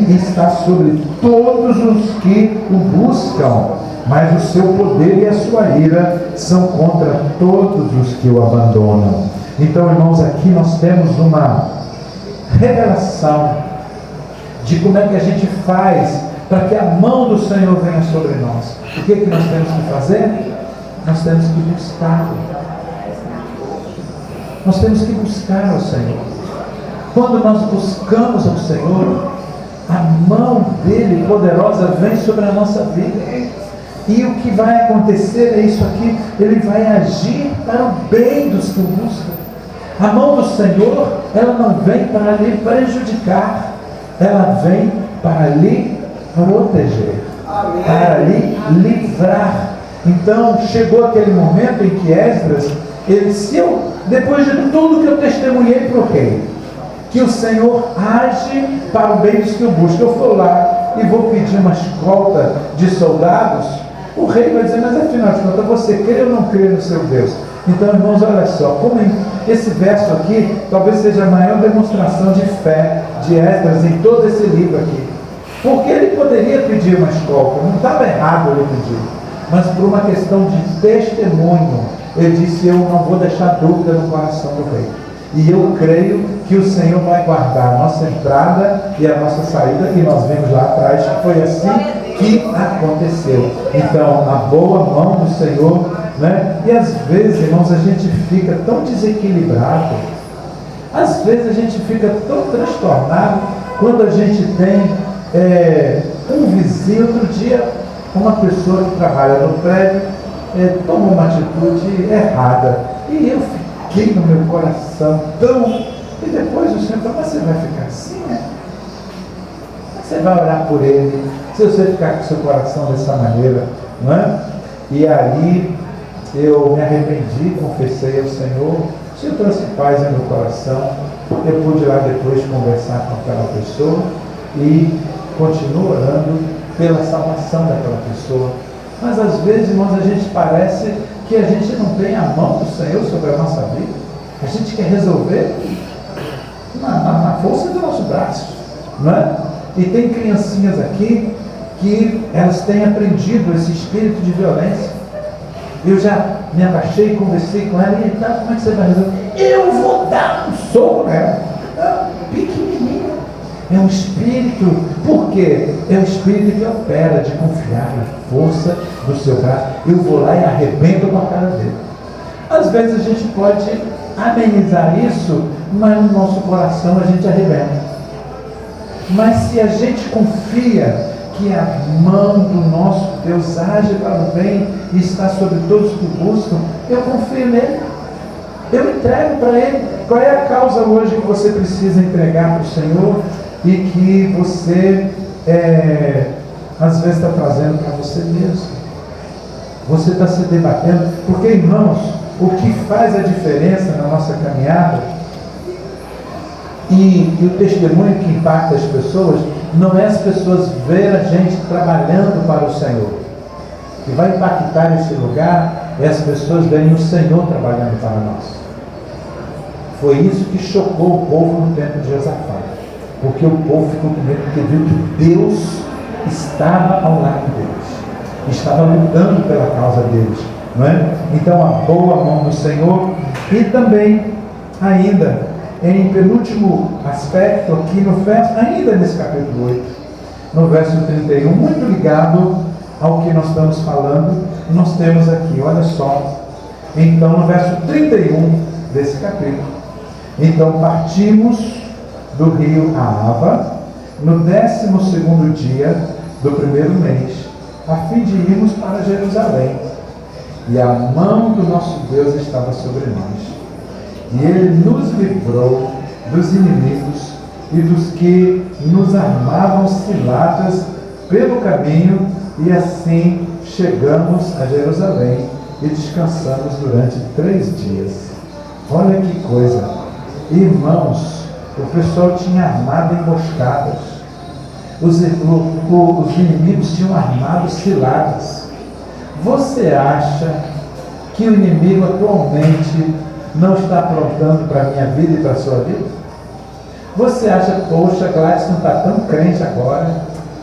e está sobre todos os que o buscam, mas o seu poder e a sua ira são contra todos os que o abandonam. Então, irmãos, aqui nós temos uma revelação de como é que a gente faz para que a mão do Senhor venha sobre nós. O que nós temos que fazer? nós temos que buscar. Nós temos que buscar ao Senhor. Quando nós buscamos ao Senhor, a mão dele poderosa vem sobre a nossa vida. E o que vai acontecer é isso aqui: ele vai agir para o bem dos que o buscam. A mão do Senhor, ela não vem para lhe prejudicar, ela vem para lhe proteger, para lhe livrar. Então chegou aquele momento em que Esdras, depois de tudo que eu testemunhei para o rei, que o Senhor age para o bem dos que o buscam, eu for lá e vou pedir uma escolta de soldados, o rei vai dizer: mas afinal de contas, você crê ou não crê no seu Deus? Então, irmãos, olha só, como esse verso aqui talvez seja a maior demonstração de fé de Esdras em todo esse livro aqui. Porque ele poderia pedir uma escolta, não estava errado ele pedir, mas por uma questão de testemunho, ele disse: eu não vou deixar dúvida no coração do rei. E eu creio que o Senhor vai guardar a nossa entrada e a nossa saída, e nós vimos lá atrás que foi assim que aconteceu. Então, a boa mão do Senhor, né? E às vezes, irmãos, a gente fica tão desequilibrado, às vezes a gente fica tão transtornado quando a gente tem um vizinho. Outro dia, uma pessoa que trabalha no prédio tomou uma atitude errada, e eu fiquei no meu coração tão... E depois o Senhor falou: mas você vai ficar assim, né? Você vai orar por ele, se você ficar com o seu coração dessa maneira, não é? E aí eu me arrependi, confessei ao Senhor, o Senhor trouxe paz no meu coração. Eu pude lá depois conversar com aquela pessoa e continuo orando pela salvação daquela pessoa. Mas às vezes, irmãos, a gente parece que a gente não tem a mão do Senhor sobre a nossa vida. A gente quer resolver na força do nosso braço, não é? E tem criancinhas aqui que elas têm aprendido esse espírito de violência. Eu já me abaixei e conversei com ela: e então, como é que você vai resolver? Eu vou dar um soco nela. Pequenininha. É um espírito. Por quê? É um espírito que opera de confiar na força do seu braço. Eu vou lá e arrebento com a cara dele. Às vezes a gente pode amenizar isso, mas no nosso coração a gente arrebenta. Mas se a gente confia que a mão do nosso Deus age para o bem e está sobre todos que buscam, eu confio nele, eu entrego para ele. Qual é a causa hoje que você precisa entregar para o Senhor e que você às vezes está trazendo para você mesmo? Você está se debatendo, porque, irmãos, o que faz a diferença na nossa caminhada e o testemunho que impacta as pessoas, não é as pessoas ver a gente trabalhando para o Senhor. O que vai impactar esse lugar é as pessoas verem o Senhor trabalhando para nós. Foi isso que chocou o povo no tempo de Josafá, porque o povo ficou com medo, porque viu que Deus estava ao lado deles, estava lutando pela causa deles, não é? Então, a boa mão do Senhor. E também, ainda em penúltimo aspecto aqui no verso, ainda nesse capítulo 8, no verso 31, muito ligado ao que nós estamos falando, nós temos aqui, olha só, então no verso 31 desse capítulo: então partimos do rio Ahava no 12º dia do primeiro mês, a fim de irmos para Jerusalém, e a mão do nosso Deus estava sobre nós. E ele nos livrou dos inimigos e dos que nos armavam ciladas pelo caminho, e assim chegamos a Jerusalém e descansamos durante 3 dias. Olha que coisa, irmãos, o pessoal tinha armado emboscadas, os inimigos tinham armado ciladas. Você acha que o inimigo atualmente não está aprontando para a minha vida e para a sua vida? Você acha: poxa, Gladys não está tão crente agora,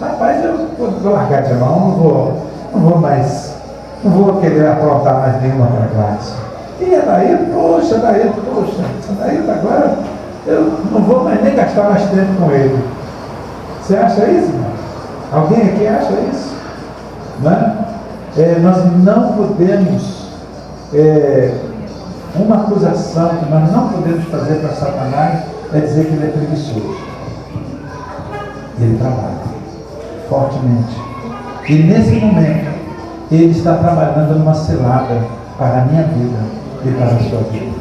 rapaz, eu vou largar de mão, não vou querer aprontar mais nenhuma para Gladys. E a Daí, poxa, agora eu não vou mais nem gastar mais tempo com ele. Você acha isso, irmão? Alguém aqui acha isso? Não é? Nós não podemos Uma acusação que nós não podemos fazer para Satanás é dizer que ele é preguiçoso. Ele trabalha fortemente. E nesse momento, ele está trabalhando numa cilada para a minha vida e para a sua vida.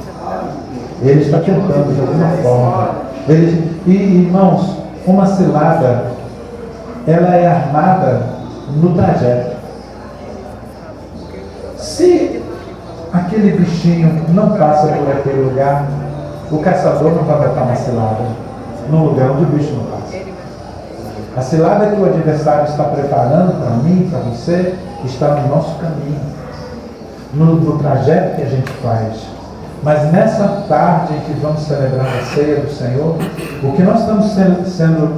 Ele está tentando de alguma forma. E irmãos, uma cilada, ela é armada no trajeto. Se aquele bichinho não passa por aquele lugar, o caçador não vai botar uma cilada no lugar onde o bicho não passa. A cilada que o adversário está preparando para mim, para você, está no nosso caminho, no trajeto que a gente faz. Mas nessa tarde em que vamos celebrar a ceia do Senhor, o que nós estamos sendo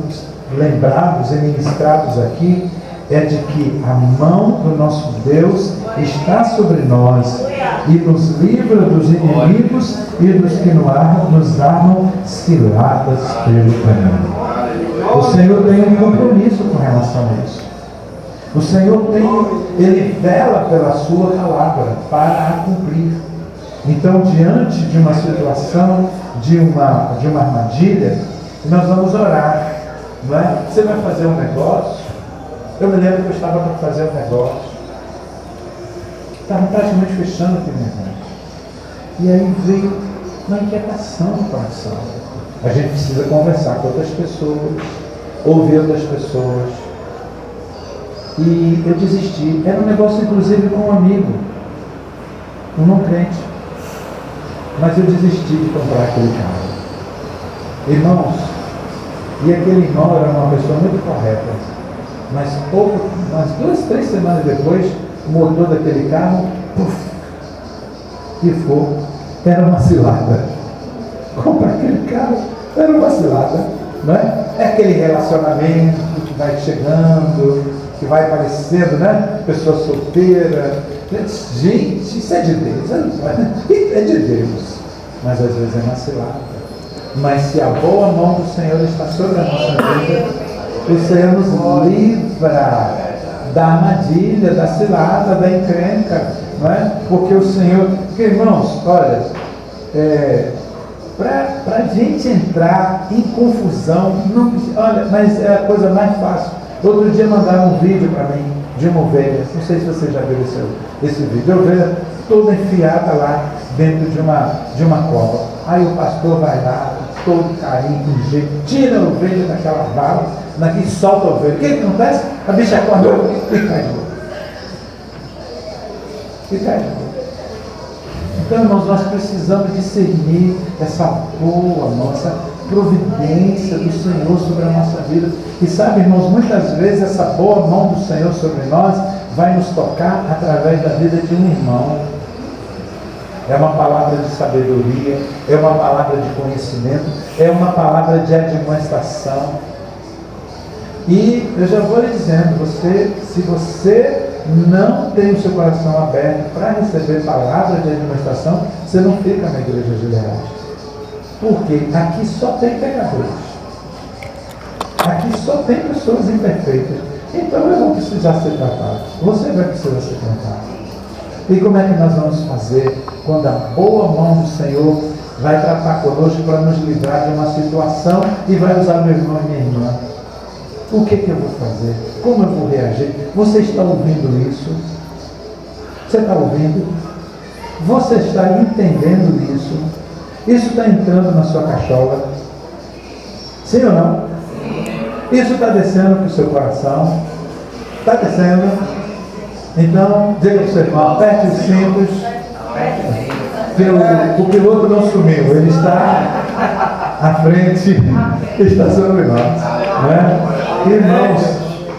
lembrados e ministrados aqui é de que a mão do nosso Deus está sobre nós e nos livra dos inimigos e dos que nos armam ciladas pelo caminho. O Senhor tem um compromisso com relação a isso. O Senhor Ele vela pela sua palavra para a cumprir. Então, diante de uma situação, de uma armadilha, nós vamos orar. Não é? Você vai fazer um negócio. Eu me lembro que eu estava para fazer um negócio. Estava praticamente fechando aquele negócio. E aí veio uma inquietação no coração. A gente precisa conversar com outras pessoas, ouvir outras pessoas. E eu desisti. Era um negócio, inclusive, com um amigo, um não crente. Mas eu desisti de comprar aquele carro. Irmãos, e aquele irmão era uma pessoa muito correta. Mas umas 2, 3 semanas depois, o motor daquele carro, pifou. Era uma cilada. Comprar aquele carro era uma cilada. Não é? É aquele relacionamento que vai chegando, que vai aparecendo, né? Pessoa solteira. Gente, isso é de Deus. É de Deus. Mas às vezes é uma cilada. Mas se a boa mão do Senhor está sobre a nossa vida, o Senhor nos livra da armadilha, da cilada, da encrenca, não é? Porque o Senhor... Porque, irmãos, olha, para a gente entrar em confusão, não, olha, mas é a coisa mais fácil. Outro dia mandaram um vídeo para mim de uma ovelha, não sei se você já viu esse vídeo, a ovelha toda enfiada lá dentro de uma cova. Aí o pastor vai lá, todo carinho, com jeito, tira a ovelha daquela vala, daqui solta a ovelha. O que acontece? A bicha acorda e cai de novo. E cai de novo. Então, irmãos, nós precisamos discernir essa boa nossa providência do Senhor sobre a nossa vida. E sabe, irmãos, muitas vezes essa boa mão do Senhor sobre nós vai nos tocar através da vida de um irmão. É uma palavra de sabedoria, é uma palavra de conhecimento, é uma palavra de admoestação. E eu já vou lhe dizendo, se você não tem o seu coração aberto para receber palavra de admoestação, você não fica na igreja de Leais. Porque aqui só tem pecadores. Aqui só tem pessoas imperfeitas. Então eu vou precisar ser tratado. Você vai precisar ser tratado. E como é que nós vamos fazer quando a boa mão do Senhor vai tratar conosco para nos livrar de uma situação e vai usar meu irmão e minha irmã? O que eu vou fazer? Como eu vou reagir? Você está ouvindo isso? Você está ouvindo? Você está entendendo isso? Isso está entrando na sua cachola? Sim ou não? Isso está descendo para o seu coração? Está descendo? Então, diga para o seu irmão, aperte os cintos. O piloto não sumiu, ele está à frente, está sobre nós. Né? Irmãos,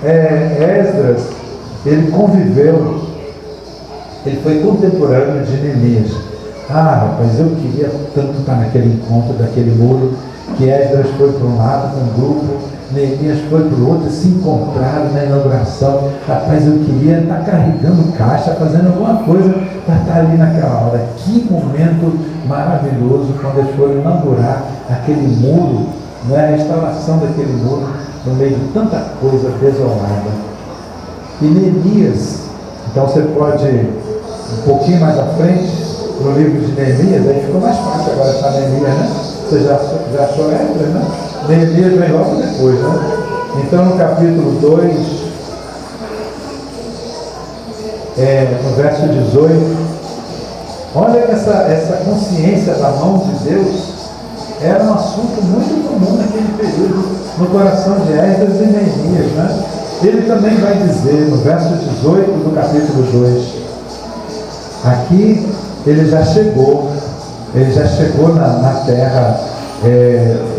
Esdras, ele conviveu, ele foi contemporâneo de Neemias. Rapaz, eu queria tanto estar naquele encontro daquele muro, que Esdras foi para um lado com um grupo, Neemias foi para o outro, se encontraram na inauguração. Rapaz, eu queria estar carregando caixa, fazendo alguma coisa para estar ali naquela hora. Que momento maravilhoso quando eles foram inaugurar aquele muro, né, a restauração daquele muro, no meio de tanta coisa desolada. E Neemias, então você pode ir um pouquinho mais à frente, no livro de Neemias, aí ficou mais fácil agora achar Neemias, né? Você já achou Esdras, né? Neemias vem logo depois, né? Então no capítulo 2, no verso 18, olha que essa consciência da mão de Deus era um assunto muito comum naquele período, no coração de Esdras e Neemias, né? Ele também vai dizer, no verso 18 do capítulo 2, aqui ele já chegou na terra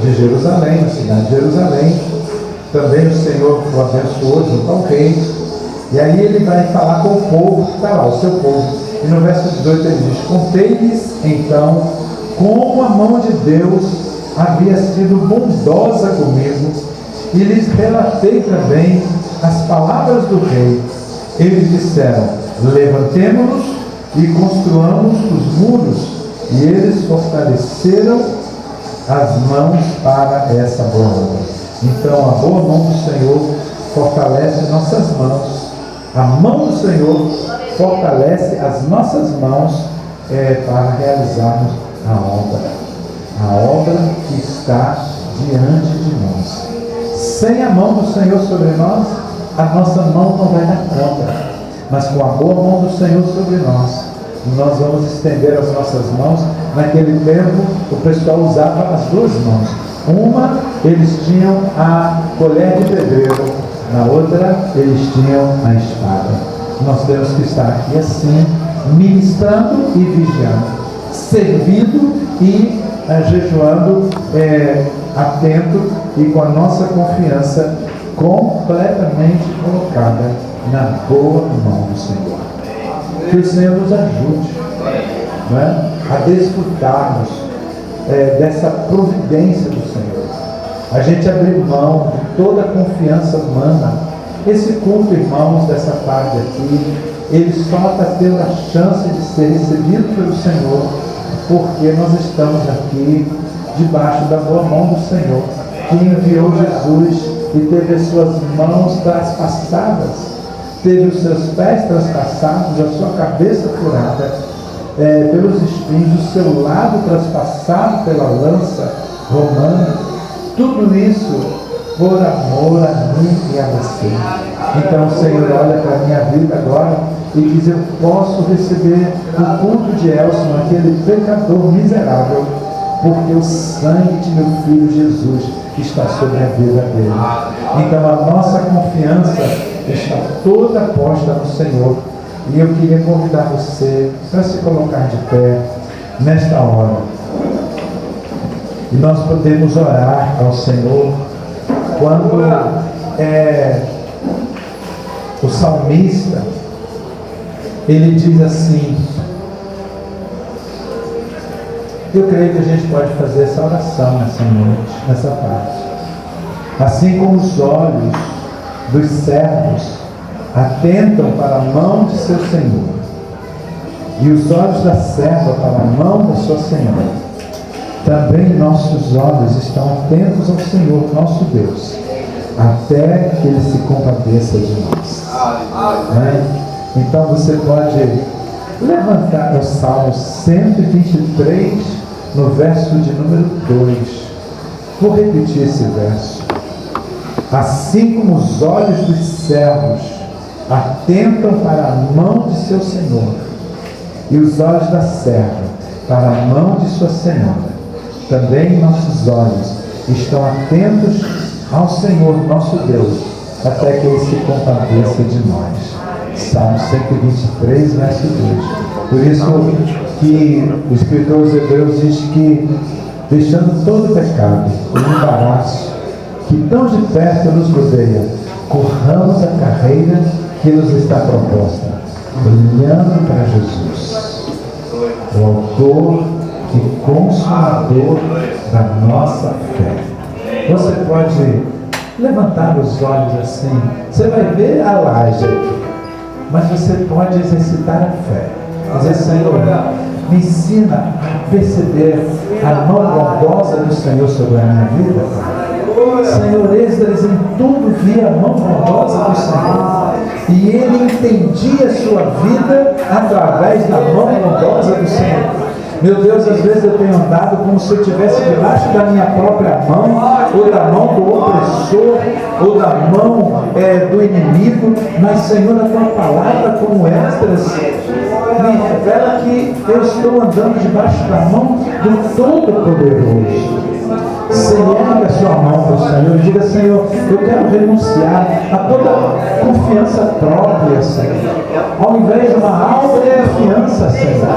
de Jerusalém, na cidade de Jerusalém. Também o Senhor o abençoou junto ao rei. E aí ele vai falar com o povo que está lá, o seu povo. E no verso 18 ele diz: contei-lhes então como a mão de Deus havia sido bondosa comigo, e lhes relatei também as palavras do rei. Eles disseram: levantemo-nos e construamos os muros, e eles fortaleceram as mãos para essa boa obra. Então a boa mão do Senhor fortalece nossas mãos. A mão do Senhor fortalece as nossas mãos para realizarmos a obra que está diante de nós. Sem a mão do Senhor sobre nós, a nossa mão não vai dar conta. Mas com a boa mão do Senhor sobre nós vamos estender as nossas mãos. Naquele tempo, o pessoal usava as duas mãos. Uma, eles tinham a colher de pedreiro, na outra, eles tinham a espada. Nós temos que estar aqui assim, ministrando e vigiando, servindo e jejuando, atento e com a nossa confiança completamente colocada na boa mão do Senhor. Que o Senhor nos ajude, né, a desfrutarmos dessa providência do Senhor. A gente abrir mão de toda a confiança humana. Esse culto, irmãos, dessa tarde aqui, ele só está tendo a chance de ser recebido pelo Senhor, porque nós estamos aqui debaixo da boa mão do Senhor, que enviou Jesus e teve as suas mãos traspassadas, teve os seus pés traspassados, a sua cabeça furada pelos espinhos, o seu lado traspassado pela lança romana. Tudo isso por amor a mim e a você. Então o Senhor olha para a minha vida agora e diz: eu posso receber o culto de Elson, aquele pecador miserável, porque o sangue de meu filho Jesus está sobre a vida dele. Então a nossa confiança está toda posta no Senhor. E eu queria convidar você para se colocar de pé nesta hora. E nós podemos orar ao Senhor quando o salmista, ele diz assim. Eu creio que a gente pode fazer essa oração nessa noite, nessa tarde. Assim como os olhos dos servos atentam para a mão de seu Senhor, e os olhos da serva para a mão da sua senhora, também nossos olhos estão atentos ao Senhor nosso Deus, até que Ele se compadeça de nós. Então você pode levantar o Salmo 123, no verso de número 2. Vou repetir esse verso. Assim como os olhos dos servos atentam para a mão de seu Senhor, e os olhos da serva para a mão de sua senhora, também nossos olhos estão atentos ao Senhor nosso Deus, até que Ele se compadeça de nós. Salmo 123, verso 2. Por isso que o escritor aos Hebreus diz que, deixando todo o pecado, o embaraço que tão de perto nos rodeia, corramos a carreira que nos está proposta, olhando para Jesus, o autor e consumador da nossa fé. Você pode levantar os olhos assim, você vai ver a laje aqui, mas você pode exercitar a fé. Dizer: Senhor, me ensina a perceber a mão bondosa do Senhor sobre a minha vida. Senhor, Esdras em tudo via a mão bondosa do Senhor, e ele entendia a sua vida através da mão bondosa do Senhor. Meu Deus, às vezes eu tenho andado como se eu estivesse debaixo da minha própria mão, ou da mão do opressor, ou da mão do inimigo, mas Senhor, a tua palavra, como Esdras, me revela que eu estou andando debaixo da mão do Todo-Poderoso. Senhor, ergue a sua mão para o Senhor e diga: Senhor, eu quero renunciar a toda confiança própria, Senhor. Ao invés de uma autoconfiança, Senhor,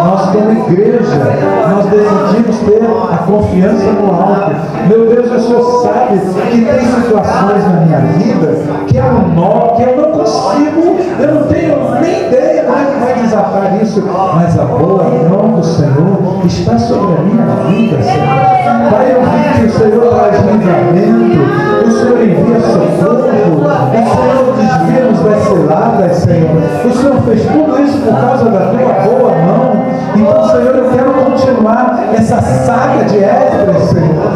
nós como igreja, nós decidimos ter a confiança no alto. Meu Deus, o Senhor sabe que tem situações na minha vida que é um nó, que eu não consigo, eu não tenho nem ideia como é que vai desatar isso, mas a boa mão do Senhor está sobre a minha vida, Senhor. Pai, eu vi que o Senhor traz livramento, o Senhor envia socorro, o Senhor desvia-nos das ciladas, Senhor. O Senhor fez tudo isso por causa da tua boa mão. Então, Senhor, eu quero continuar essa saga de Esdras, Senhor.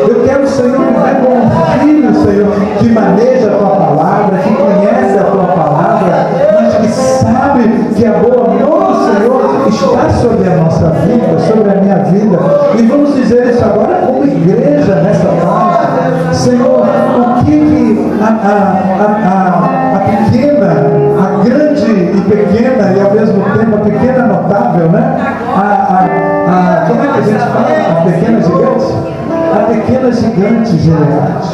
Eu quero, Senhor, viver como um filho, Senhor, que maneja a tua palavra, que conhece a tua palavra, mas que sabe que a boa mão do Senhor está sobre a nossa vida, sobre a minha vida. E vamos dizer isso agora como igreja nessa tarde. Senhor, o que a pequena, a grande e pequena, e ao mesmo tempo a pequena notável, né? Como é que a gente fala? A pequena gigante? A pequena gigante, Gileade.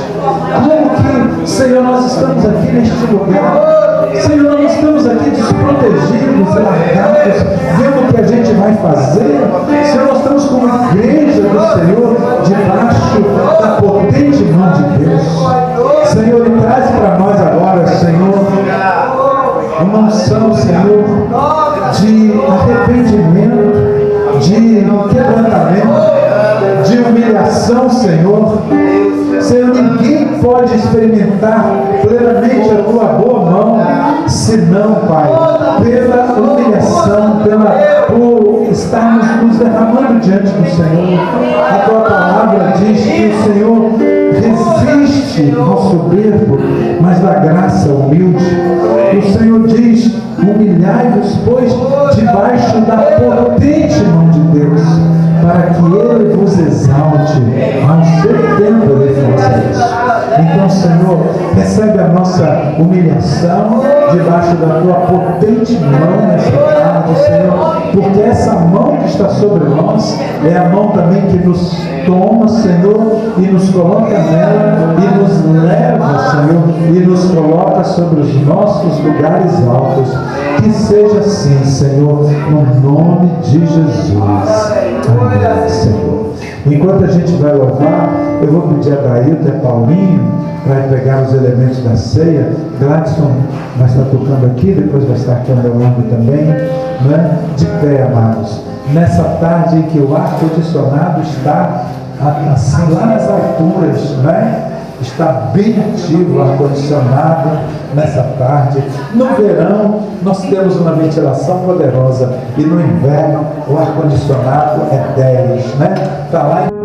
Como que, Senhor, nós estamos aqui neste lugar? Senhor, nós estamos aqui desprotegidos, largados, vendo o que a gente vai fazer. Senhor, nós estamos como igreja do Senhor, debaixo da potente mão de Deus. Senhor, e traz para nós agora, Senhor, uma unção, Senhor, de arrependimento, de quebrantamento, de humilhação, Senhor. Senhor, ninguém pode experimentar plenamente a tua boa mão, senão, Pai, pela humilhação, por estarmos nos derramando diante do Senhor. A tua palavra diz que o Senhor resiste ao soberbo, mas dá graça ao humilde. O Senhor diz: humilhai-vos, pois, debaixo da potente mão de Deus, para que Ele vos exalte. Ao seu tempo Ele faça isso. Então, Senhor, recebe a nossa humilhação debaixo da tua potente mão nessa tarde, Senhor, porque essa mão que está sobre nós é a mão também que nos toma, Senhor, e nos coloca nela, e nos leva, Senhor, e nos coloca sobre os nossos lugares altos. Que seja assim, Senhor, no nome de Jesus. Amém, Senhor. Enquanto a gente vai louvar, eu vou pedir a Daílton e a Paulinho para pegar os elementos da ceia. Gladson vai estar tocando aqui, depois vai estar candelando também, né? De pé, amados. Nessa tarde em que o ar-condicionado está assim lá nas alturas, né? Está bem ativo o ar-condicionado nessa tarde. No verão, nós temos uma ventilação poderosa, e no inverno, o ar-condicionado é 10, né? Está lá em